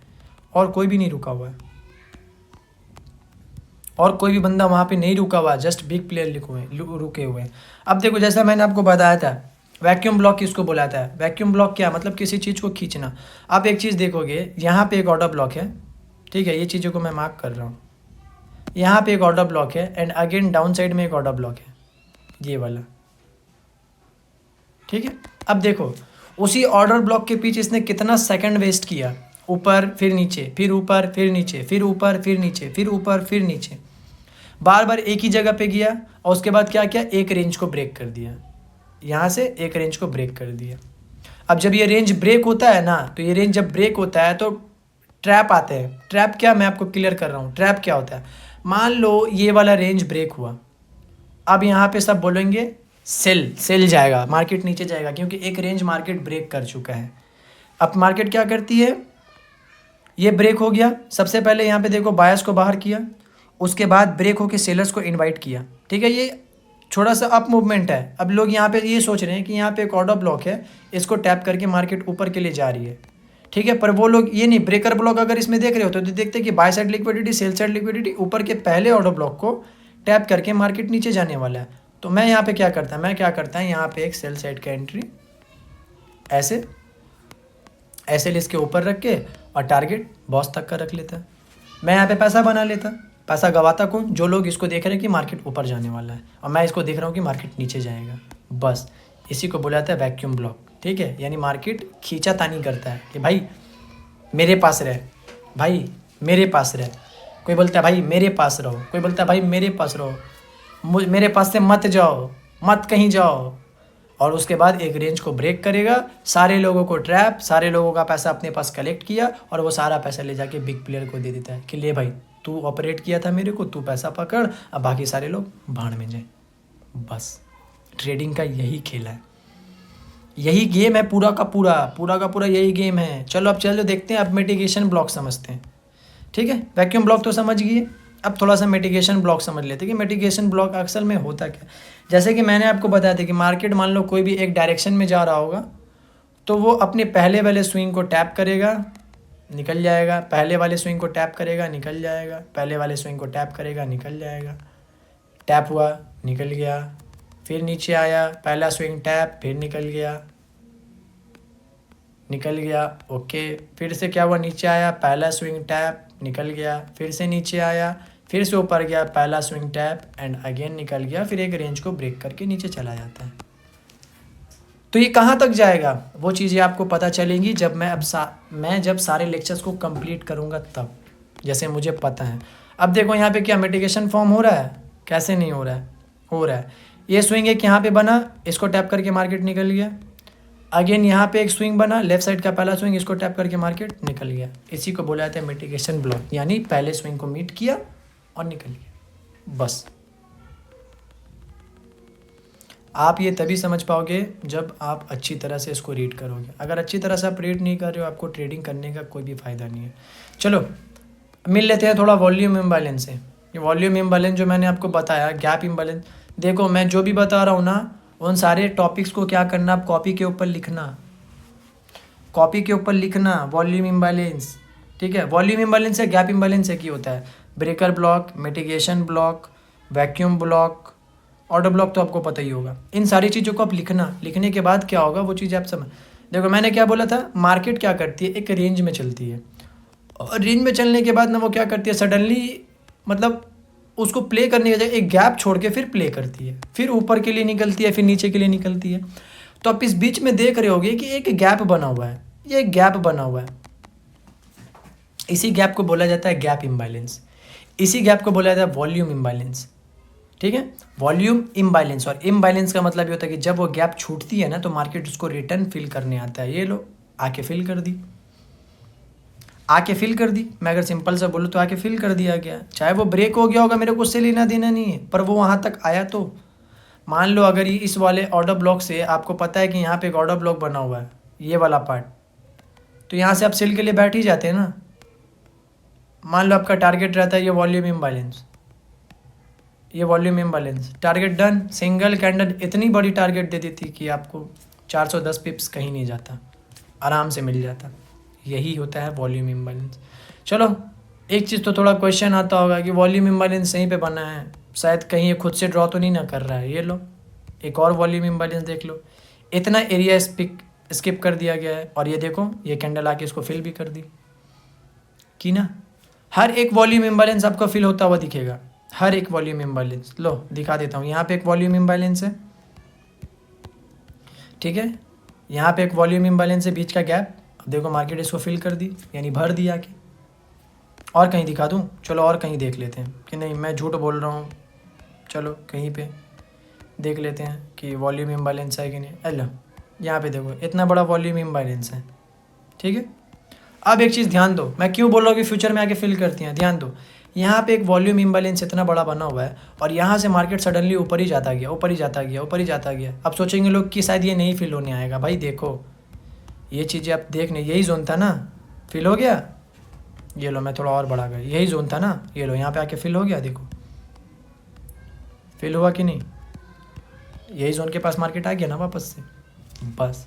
और कोई भी नहीं रुका हुआ है, और कोई भी बंदा वहाँ पे नहीं रुका हुआ, जस्ट बिग प्लेयर रुके हुए हैं। अब देखो, जैसा मैंने आपको बताया था वैक्यूम ब्लॉक किसको बुलाता है, वैक्यूम ब्लॉक क्या मतलब किसी चीज़ को खींचना। आप एक चीज़ देखोगे, यहाँ पे एक ऑर्डर ब्लॉक है, ठीक है, ये चीज़ों को मैं मार्क कर रहा हूँ। यहाँ पे एक ऑर्डर ब्लॉक है, एंड अगेन डाउन साइड में एक ऑर्डर ब्लॉक है, ये वाला, ठीक है। अब देखो, उसी ऑर्डर ब्लॉक के पीछे इसने कितना सेकंड वेस्ट किया, ऊपर फिर नीचे, फिर ऊपर फिर नीचे, फिर ऊपर फिर नीचे, फिर ऊपर फिर नीचे, बार बार एक ही जगह पे गया, और उसके बाद क्या किया, एक रेंज को ब्रेक कर दिया, यहाँ से एक रेंज को ब्रेक कर दिया। अब जब ये रेंज ब्रेक होता है ना, तो ये रेंज जब ब्रेक होता है तो ट्रैप आते हैं। ट्रैप क्या, मैं आपको क्लियर कर रहा हूँ ट्रैप क्या होता है। मान लो ये वाला रेंज ब्रेक हुआ, अब यहाँ पे सब बोलेंगे सेल जाएगा, मार्केट नीचे जाएगा, क्योंकि एक रेंज मार्केट ब्रेक कर चुका है। अब मार्केट क्या करती है, ये ब्रेक हो गया, सबसे पहले यहाँ पे देखो बायर्स को बाहर किया, उसके बाद ब्रेक होके सेलर्स को इनवाइट किया, ठीक है, ये थोड़ा सा अप मूवमेंट है। अब लोग यहाँ पे ये सोच रहे हैं कि यहाँ पे एक ऑर्डर ब्लॉक है, इसको टैप करके मार्केट ऊपर के लिए जा रही है, ठीक है, पर वो लोग ये नहीं, ब्रेकर ब्लॉक अगर इसमें देख रहे हो तो देखते हैं कि by side liquidity, sell side liquidity, ऊपर के पहले ऑर्डर ब्लॉक को टैप करके मार्केट नीचे जाने वाला है। तो मैं यहाँ पे क्या करता है, यहाँ पे एक सेल साइड का एंट्री ऐसे इसके ऊपर रख के, और टारगेट बॉस तक का रख लेता है। मैं यहाँ पे पैसा बना लेता, पैसा गवाता कौन, जो लोग इसको देख रहे हैं कि मार्केट ऊपर जाने वाला है, और मैं इसको देख रहा हूँ कि मार्केट नीचे जाएगा। बस इसी को बुलाता है वैक्यूम ब्लॉक, ठीक है, यानी मार्केट खींचातानी करता है कि भाई मेरे पास रहे, भाई मेरे पास रहे। कोई बोलता है भाई मेरे पास रहो, कोई बोलता है भाई मेरे पास रहो, मेरे पास से मत जाओ, मत कहीं जाओ। और उसके बाद एक रेंज को ब्रेक करेगा, सारे लोगों को ट्रैप, सारे लोगों का पैसा अपने पास कलेक्ट किया, और वो सारा पैसा ले जाके बिग प्लेयर को दे देता है कि ले भाई तू ऑपरेट किया था मेरे को, तू पैसा पकड़, अब बाकी सारे लोग भाड़ में जाए। बस ट्रेडिंग का यही खेल है, यही गेम है, पूरा का पूरा यही गेम है। चलो अब चलो देखते हैं, अब मिटिगेशन ब्लॉक समझते हैं, ठीक है। वैक्यूम ब्लॉक तो समझ गए, अब थोड़ा सा मिटिगेशन ब्लॉक समझ लेते हैं कि मिटिगेशन ब्लॉक अक्सर में होता क्या। जैसे कि मैंने आपको बताया था कि मार्केट मान लो कोई भी एक डायरेक्शन में जा रहा होगा, तो वो अपने पहले वाले स्विंग को टैप करेगा, निकल जाएगा, पहले वाले स्विंग को टैप करेगा, निकल जाएगा, पहले वाले स्विंग को टैप करेगा, निकल जाएगा, टैप हुआ निकल गया, फिर नीचे आया, पहला स्विंग टैप, फिर निकल गया, ओके, फिर से क्या हुआ, नीचे आया, पहला स्विंग टैप, निकल गया, फिर से नीचे आया, फिर से ऊपर गया, पहला स्विंग टैप, एंड अगेन निकल गया, फिर एक रेंज को ब्रेक करके नीचे चला जाता है। तो ये कहाँ तक जाएगा, वो चीज़ें आपको पता चलेंगी जब मैं जब सारे लेक्चर्स को कंप्लीट करूँगा तब, जैसे मुझे पता है। अब देखो यहाँ पे क्या मिटिगेशन फॉर्म हो रहा है, कैसे नहीं हो रहा है, हो रहा है। ये स्विंग एक यहाँ पे बना, इसको टैप करके मार्केट निकल गया, अगेन यहाँ पे एक स्विंग बना, लेफ्ट साइड का पहला स्विंग, इसको टैप करके मार्केट निकल गया। इसी को बोला जाता है मिटिगेशन ब्लॉक, यानी पहले स्विंग को मीट किया और निकल गया। बस आप ये तभी समझ पाओगे जब आप अच्छी तरह से इसको रीड करोगे। अगर अच्छी तरह से आप रीड नहीं कर रहे हो, आपको ट्रेडिंग करने का कोई भी फ़ायदा नहीं है। चलो मिल लेते हैं थोड़ा वॉल्यूम इम्बैलेंस से। ये वॉल्यूम इम्बैलेंस जो मैंने आपको बताया, गैप इम्बैलेंस, देखो मैं जो भी बता रहा हूँ ना, उन सारे टॉपिक्स को क्या करना, आप कॉपी के ऊपर लिखना, वॉल्यूम इम्बैलेंस, ठीक है। वॉल्यूम इम्बैलेंस है, गैप इम्बैलेंस है कि होता है breaker block, mitigation block, vacuum block, order block, तो आपको पता ही होगा। इन सारी चीज़ों को आप लिखना, लिखने के बाद क्या होगा वो चीज़ आप समझ। देखो मैंने क्या बोला था, मार्केट क्या करती है, एक रेंज में चलती है, और रेंज में चलने के बाद ना वो क्या करती है सडनली, मतलब उसको प्ले करने के बजाय एक गैप छोड़ के फिर प्ले करती है, फिर ऊपर के लिए निकलती है, फिर नीचे के लिए निकलती है। तो आप इस बीच में देख रहे होगे कि एक गैप बना हुआ है, ये एक गैप बना हुआ है। इसी गैप को बोला जाता है गैप इम्बैलेंस, इसी गैप को बोला जाता है वॉल्यूम इम्बैलेंस। ठीक है, वॉल्यूम इम्बैलेंस। और इम्बैलेंस का मतलब ये होता है कि जब वो गैप छूटती है ना तो मार्केट उसको रिटर्न फिल करने आता है। ये लो आके फिल कर दी, आके फिल कर दी। मैं अगर सिंपल से बोलूँ तो आके फिल कर दिया गया, चाहे वो ब्रेक हो गया होगा, मेरे को उससे लेना देना नहीं है, पर वो वहाँ तक आया। तो मान लो अगर ये इस वाले ऑर्डर ब्लॉक से आपको पता है कि यहाँ पे एक ऑर्डर ब्लॉक बना हुआ है, ये वाला पार्ट, तो यहाँ से आप सेल के लिए बैठ ही जाते हैं ना। मान लो आपका टारगेट रहता है ये वॉल्यूम इम्बैलेंस, ये volume imbalance, target done. Single candle इतनी बड़ी टारगेट दे देती कि आपको 410 पिप्स कहीं नहीं जाता, आराम से मिल जाता। यही होता है वॉल्यूम इम्बैलेंस। चलो एक चीज़ तो थोड़ा क्वेश्चन आता होगा कि वॉल्यूम इम्बैलेंस सहीं पे बना है, शायद कहीं ये खुद से ड्रॉ तो नहीं ना कर रहा है। ये लो एक और वॉल्यूम इम्बैलेंस देख लो, इतना एरिया स्किप कर दिया गया है, और ये देखो ये कैंडल आके इसको फिल भी कर दी कि ना। हर एक वॉल्यूम इम्बैलेंस आपको फिल होता हुआ दिखेगा, हर एक वॉल्यूम इम्बैलेंस। लो दिखा देता हूँ, यहाँ पे एक वॉल्यूम इम्बैलेंस है, ठीक है, यहाँ पे एक वॉल्यूम इम्बैलेंस है, बीच का गैप। अब देखो मार्केट इसको फिल कर दी, यानी भर दिया कि। और कहीं दिखा दूँ? चलो और कहीं देख लेते हैं कि नहीं मैं झूठ बोल रहा हूँ। चलो कहीं पे देख लेते हैं कि वॉल्यूम इम्बैलेंस है कि नहीं। अल्लाह यहाँ पे देखो इतना बड़ा वॉल्यूम इम्बैलेंस है, ठीक है। अब एक चीज़ ध्यान दो, मैं क्यों बोल रहा हूँ कि फ्यूचर में आके फिल करती हैं। ध्यान दो, यहाँ पे एक वॉल्यूम इम्बैलेंस इतना बड़ा बना हुआ है, और यहाँ से मार्केट सडनली ऊपर ही जाता गया, ऊपर ही जाता गया, ऊपर ही जाता गया। अब सोचेंगे लोग कि शायद ये नहीं फिल होने आएगा। भाई देखो ये चीज़ें आप देख नहीं, यही जोन था ना, फिल हो गया। ये लो मैं थोड़ा और बढ़ा गया, यही जोन था ना, ये लो यहाँ पे आके फिल हो गया। देखो फिल हुआ कि नहीं, यही जोन के पास मार्केट आ गया ना वापस से। बस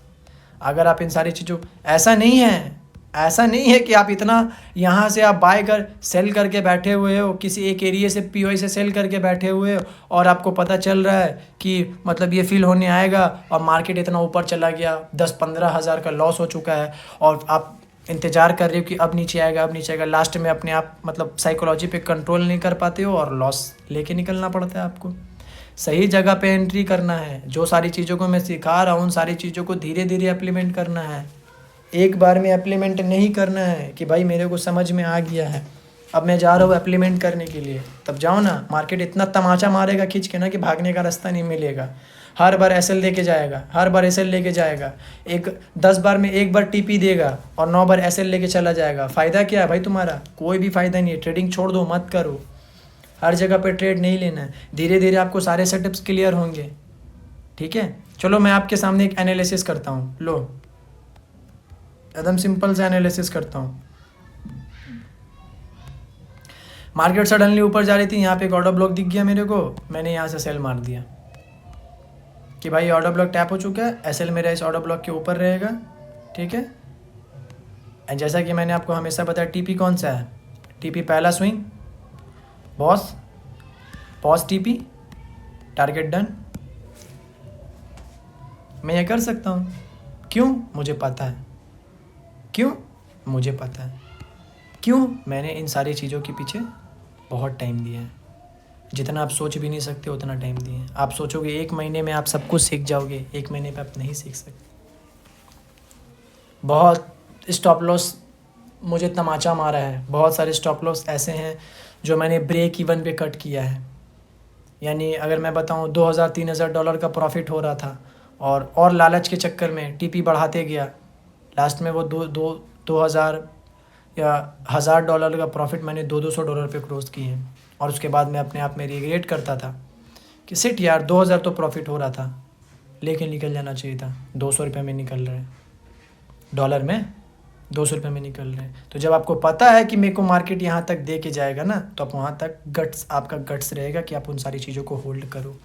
अगर आप इन सारी चीज़ों, ऐसा नहीं है कि आप इतना यहाँ से आप बाय कर सेल करके बैठे हुए हो, किसी एक एरिया से पीओआई से सेल करके बैठे हुए हो, और आपको पता चल रहा है कि मतलब ये फिल होने आएगा, और मार्केट इतना ऊपर चला गया, 10-15 हज़ार का लॉस हो चुका है, और आप इंतज़ार कर रहे हो कि अब नीचे आएगा, अब नीचे आएगा। लास्ट में अपने आप मतलब साइकोलॉजी पे कंट्रोल नहीं कर पाते हो, और लॉस लेके निकलना पड़ता है आपको। सही जगह पे एंट्री करना है। जो सारी चीज़ों को मैं सिखा रहा हूँ, उन सारी चीज़ों को धीरे धीरे इम्प्लीमेंट करना है, एक बार में इम्प्लीमेंट नहीं करना है कि भाई मेरे को समझ में आ गया है, अब मैं जा रहा हूँ इम्प्लीमेंट करने के लिए। तब जाओ ना, मार्केट इतना तमाचा मारेगा खींच के ना कि भागने का रास्ता नहीं मिलेगा। हर बार एसएल लेके जाएगा, हर बार एसएल लेके जाएगा, 10 बार में एक बार टीपी देगा और 9 बार एसएल लेके चला जाएगा। फ़ायदा क्या है भाई तुम्हारा? कोई भी फ़ायदा नहीं है। ट्रेडिंग छोड़ दो, मत करो, हर जगह पे ट्रेड नहीं लेना है। धीरे धीरे आपको सारे सेटअप्स क्लियर होंगे, ठीक है। चलो मैं आपके सामने एक एनालिसिस करता हूँ, लो एकदम सिंपल से एनालिसिस करता हूँ। मार्केट सडनली ऊपर जा रही थी, यहाँ पे एक ऑर्डर ब्लॉक दिख गया मेरे को, मैंने यहाँ से सेल मार दिया कि भाई ऑर्डर ब्लॉक टैप हो चुका है, एसएल मेरा इस ऑर्डर ब्लॉक के ऊपर रहेगा, ठीक है। जैसा कि मैंने आपको हमेशा बताया, टीपी कौन सा है? टीपी पहला swing, pause TP, target done. मैं ये कर सकता हूँ, क्यों? मुझे पता है। क्यों? मुझे पता है। क्यों? मैंने इन सारी चीज़ों के पीछे बहुत टाइम दिया है, जितना आप सोच भी नहीं सकते उतना टाइम दिए हैं। आप सोचोगे 1 महीने में आप सब कुछ सीख जाओगे, 1 महीने पे आप नहीं सीख सकते। बहुत स्टॉप लॉस मुझे तमाचा मारा है, बहुत सारे स्टॉप लॉस ऐसे हैं जो मैंने ब्रेक इवन पे कट किया है। यानी अगर मैं बताऊं, $2000-3000 का प्रॉफिट हो रहा था, और लालच के चक्कर में टीपी बढ़ाते गया, लास्ट में वो 2000 या $1000 का प्रॉफिट मैंने $200 पे क्लोज किए हैं। और उसके बाद मैं अपने आप में रिग्रेट करता था कि सिट यार, 2000 तो प्रॉफिट हो रहा था, लेकिन निकल जाना चाहिए था। 200 रुपये में निकल रहे हैं, डॉलर में 200 रुपये में निकल रहे हैं। तो जब आपको पता है कि मेरे को मार्केट यहाँ तक दे के जाएगा ना, तो आप वहाँ तक आपका गट्स रहेगा कि आप उन सारी चीज़ों को होल्ड करो।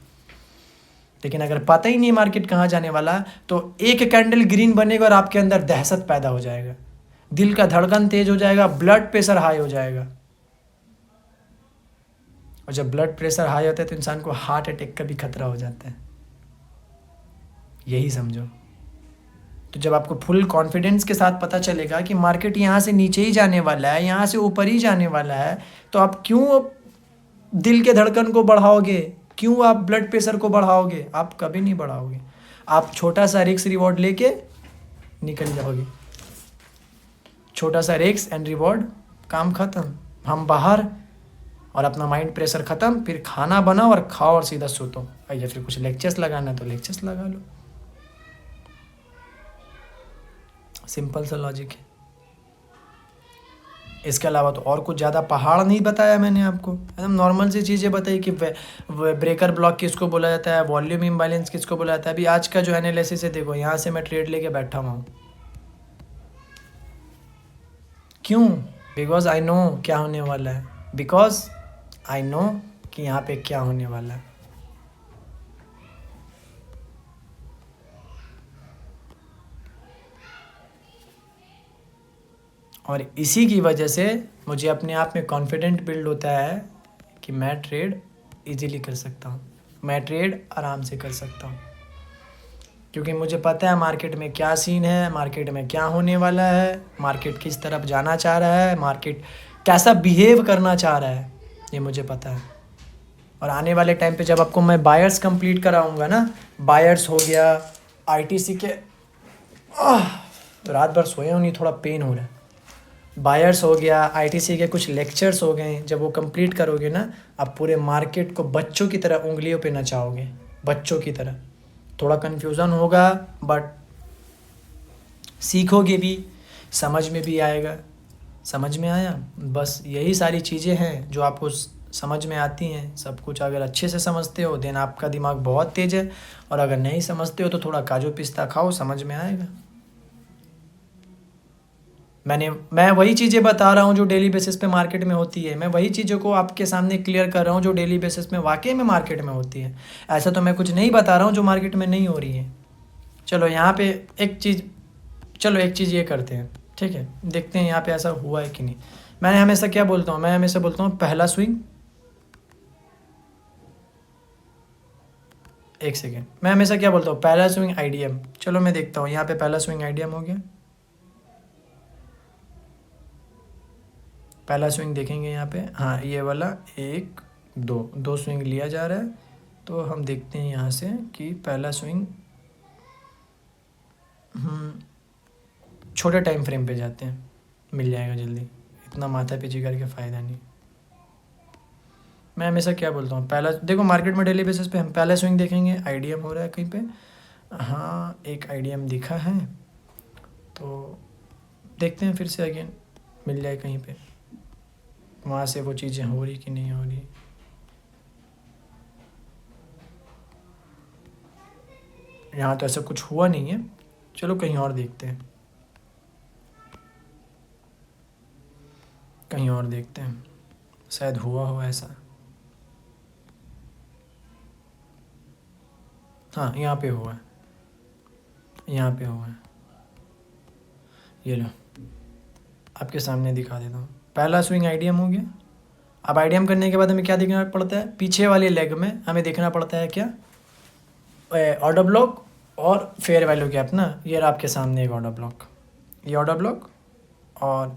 लेकिन अगर पता ही नहीं मार्केट कहाँ जाने वाला, तो एक कैंडल ग्रीन बनेगा और आपके अंदर दहशत पैदा हो जाएगा, दिल का धड़कन तेज हो जाएगा, ब्लड प्रेशर हाई हो जाएगा। और जब ब्लड प्रेशर हाई होता है तो इंसान को हार्ट अटैक का भी खतरा हो जाता है। यही समझो, तो जब आपको फुल कॉन्फिडेंस के साथ पता चलेगा कि मार्केट यहाँ से नीचे ही जाने वाला है, यहाँ से ऊपर ही जाने वाला है, तो आप क्यों दिल के धड़कन को बढ़ाओगे, क्यों आप ब्लड प्रेशर को बढ़ाओगे? आप कभी नहीं बढ़ाओगे। आप छोटा सा रिस्क रिवॉर्ड लेके निकल जाओगे। छोटा सा रिस्क एंड रिवॉर्ड, काम खत्म, हम बाहर और अपना माइंड प्रेशर ख़त्म। फिर खाना बनाओ और खाओ और सीधा सोतो, या फिर कुछ लेक्चर्स लगाना तो लेक्चर्स लगा लो। सिंपल सा लॉजिक है। इसके अलावा तो और कुछ ज़्यादा पहाड़ नहीं बताया मैंने आपको, एकदम नॉर्मल सी चीज़ें बताई कि ब्रेकर ब्लॉक किसको बोला जाता है, वॉल्यूम इम्बैलेंस किसको बोला जाता है। अभी आज का जो एनालिसिस है देखो, यहाँ से मैं ट्रेड लेके बैठा हुआ हूँ। क्यों? बिकॉज आई नो क्या होने वाला है, बिकॉज आई नो कि यहाँ पे क्या होने वाला है। और इसी की वजह से मुझे अपने आप में कॉन्फिडेंट बिल्ड होता है कि मैं ट्रेड इजीली कर सकता हूँ, मैं ट्रेड आराम से कर सकता हूँ, क्योंकि मुझे पता है मार्केट में क्या सीन है, मार्केट में क्या होने वाला है, मार्केट किस तरफ जाना चाह रहा है, मार्केट कैसा बिहेव करना चाह रहा है, ये मुझे पता है। और आने वाले टाइम पे जब आपको मैं बायर्स कंप्लीट कराऊंगा ना, बायर्स हो गया, आईटीसी के रात भर सोया हूँ नहीं, थोड़ा पेन हो रहा है, बायर्स हो गया, आईटीसी के कुछ लेक्चर्स हो गए, जब वो कंप्लीट करोगे ना, आप पूरे मार्केट को बच्चों की तरह उंगलियों पे नचाओगे, बच्चों की तरह। थोड़ा कन्फ्यूज़न होगा बट सीखोगे भी, समझ में भी आएगा। समझ में आया? बस यही सारी चीज़ें हैं जो आपको समझ में आती हैं। सब कुछ अगर अच्छे से समझते हो देन आपका दिमाग बहुत तेज़ है, और अगर नहीं समझते हो तो थोड़ा काजू पिस्ता खाओ, समझ में आएगा। मैं वही चीज़ें बता रहा हूँ जो डेली बेसिस पे मार्केट में होती है, मैं वही चीज़ों को आपके सामने क्लियर कर रहा हूँ जो डेली बेसिस में वाकई में मार्केट में होती है। ऐसा तो मैं कुछ नहीं बता रहा हूँ जो मार्केट में नहीं हो रही है। चलो यहाँ पे एक चीज़ ये करते हैं, ठीक है, देखते हैं यहाँ पे ऐसा हुआ है कि नहीं। मैं हमेशा क्या बोलता हूँ, मैं हमेशा बोलता हूँ पहला स्विंग, एक सेकेंड, मैं हमेशा क्या बोलता हूँ, पहला स्विंग आईडीएम। चलो मैं देखता हूँ यहाँ पे पहला स्विंग आईडीएम हो गया। पहला स्विंग देखेंगे यहाँ पे, हाँ ये वाला 1 2 स्विंग लिया जा रहा है। तो हम देखते हैं यहाँ से कि पहला स्विंग छोटे टाइम फ्रेम पे जाते हैं, मिल जाएगा जल्दी, इतना माथा पीछी करके फ़ायदा नहीं। मैं हमेशा क्या बोलता हूँ, पहला देखो मार्केट में डेली बेसिस पे हम पहला स्विंग देखेंगे, आईडीएम हो रहा है कहीं पे, हाँ एक आईडीएम दिखा है, तो देखते हैं फिर से अगेन मिल जाए कहीं पे, वहाँ से वो चीज़ें हो रही कि नहीं हो रही। यहाँ तो ऐसा कुछ हुआ नहीं है, चलो कहीं और देखते हैं, कहीं और देखते हैं, शायद हुआ हो ऐसा। हाँ यहाँ पे हुआ है, यहाँ पे हुआ है, ये लो आपके सामने दिखा देता हूँ। पहला स्विंग आईडीएम हो गया। अब आईडीएम करने के बाद हमें क्या देखना पड़ता है, पीछे वाले लेग में हमें देखना पड़ता है क्या, ऑर्डर ब्लॉक और फेयर वैल्यू गैप ना। ये रहा आपके सामने एक ऑर्डर ब्लॉक, ये ऑर्डर ब्लॉक, और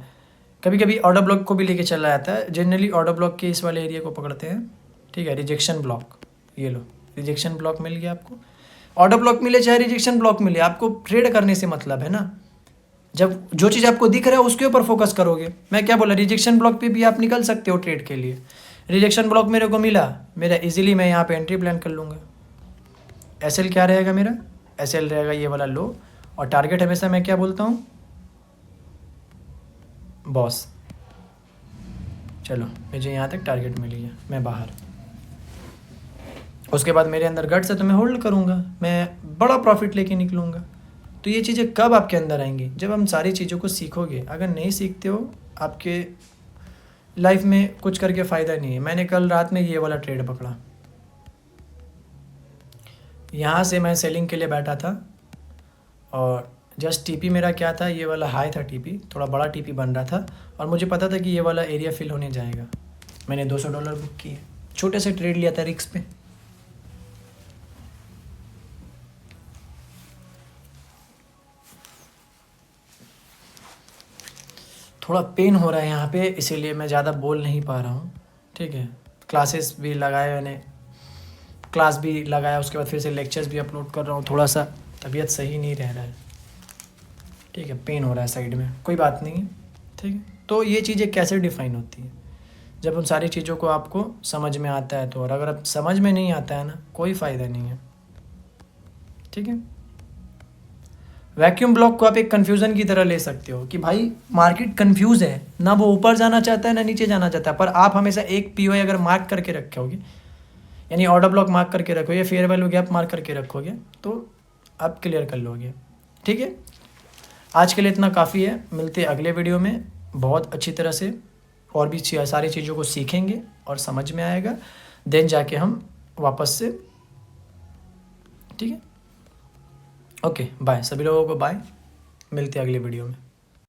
कभी कभी ऑर्डर ब्लॉक को भी लेके चला जाता है। जनरली ऑर्डर ब्लॉक के इस वाले एरिया को पकड़ते हैं, ठीक है। रिजेक्शन ब्लॉक, ये लो रिजेक्शन ब्लॉक मिल गया आपको। ऑर्डर ब्लॉक मिले चाहे रिजेक्शन ब्लॉक मिले, आपको ट्रेड करने से मतलब है ना। जब जो चीज़ आपको दिख रहा है उसके ऊपर फोकस करोगे। मैं क्या बोला, रिजेक्शन ब्लॉक पे भी आप निकल सकते हो ट्रेड के लिए। रिजेक्शन ब्लॉक मेरे को मिला, मेरा इजीली मैं यहाँ पे एंट्री प्लान कर लूँगा। एसएल क्या रहेगा मेरा, एसएल रहेगा ये वाला लो, और टारगेट हमेशा मैं क्या बोलता हूँ, बॉस। चलो मुझे यहाँ तक टारगेट मिल गया, मैं बाहर। उसके बाद मेरे अंदर गट्स है तो मैं होल्ड करूँगा, मैं बड़ा प्रॉफिट लेके निकलूँगा। तो ये चीज़ें कब आपके अंदर आएंगी, जब हम सारी चीज़ों को सीखोगे। अगर नहीं सीखते हो, आपके लाइफ में कुछ करके फ़ायदा नहीं है। मैंने कल रात में ये वाला ट्रेड पकड़ा, यहाँ से मैं सेलिंग के लिए बैठा था, और जस्ट टीपी मेरा क्या था, ये वाला हाई था टीपी, थोड़ा बड़ा टीपी बन रहा था, और मुझे पता था कि ये वाला एरिया फिल होने जाएगा। मैंने $200 बुक किए, छोटे से ट्रेड लिया था रिस्क पे। थोड़ा पेन हो रहा है यहाँ पे, इसीलिए मैं ज़्यादा बोल नहीं पा रहा हूँ, ठीक है। क्लासेस भी लगाए मैंने, क्लास भी लगाया, उसके बाद फिर से लेक्चर्स भी अपलोड कर रहा हूँ, थोड़ा सा तबीयत सही नहीं रह रहा है, ठीक है। पेन हो रहा है साइड में, कोई बात नहीं है, ठीक है। तो ये चीज़ें कैसे डिफ़ाइन होती है, जब उन सारी चीज़ों को आपको समझ में आता है तो, और अगर अब समझ में नहीं आता है ना, कोई फ़ायदा नहीं है, ठीक है। वैक्यूम ब्लॉक को आप एक कन्फ्यूज़न की तरह ले सकते हो कि भाई मार्केट कन्फ्यूज़ है ना, वो ऊपर जाना चाहता है ना नीचे जाना चाहता है, पर आप हमेशा एक पीओ अगर मार्क करके रखोगे, यानी ऑर्डर ब्लॉक मार्क करके रखोगे, फेयर वैल्यू गैप मार्क करके रखोगे, तो आप क्लियर कर लोगे, ठीक है। आज के लिए इतना काफ़ी है, मिलते हैं अगले वीडियो में बहुत अच्छी तरह से, और भी सारी चीज़ों को सीखेंगे और समझ में आएगा, देन जाके हम वापस से, ठीक है। ओके बाय, सभी लोगों को बाय, मिलते हैं अगले वीडियो में।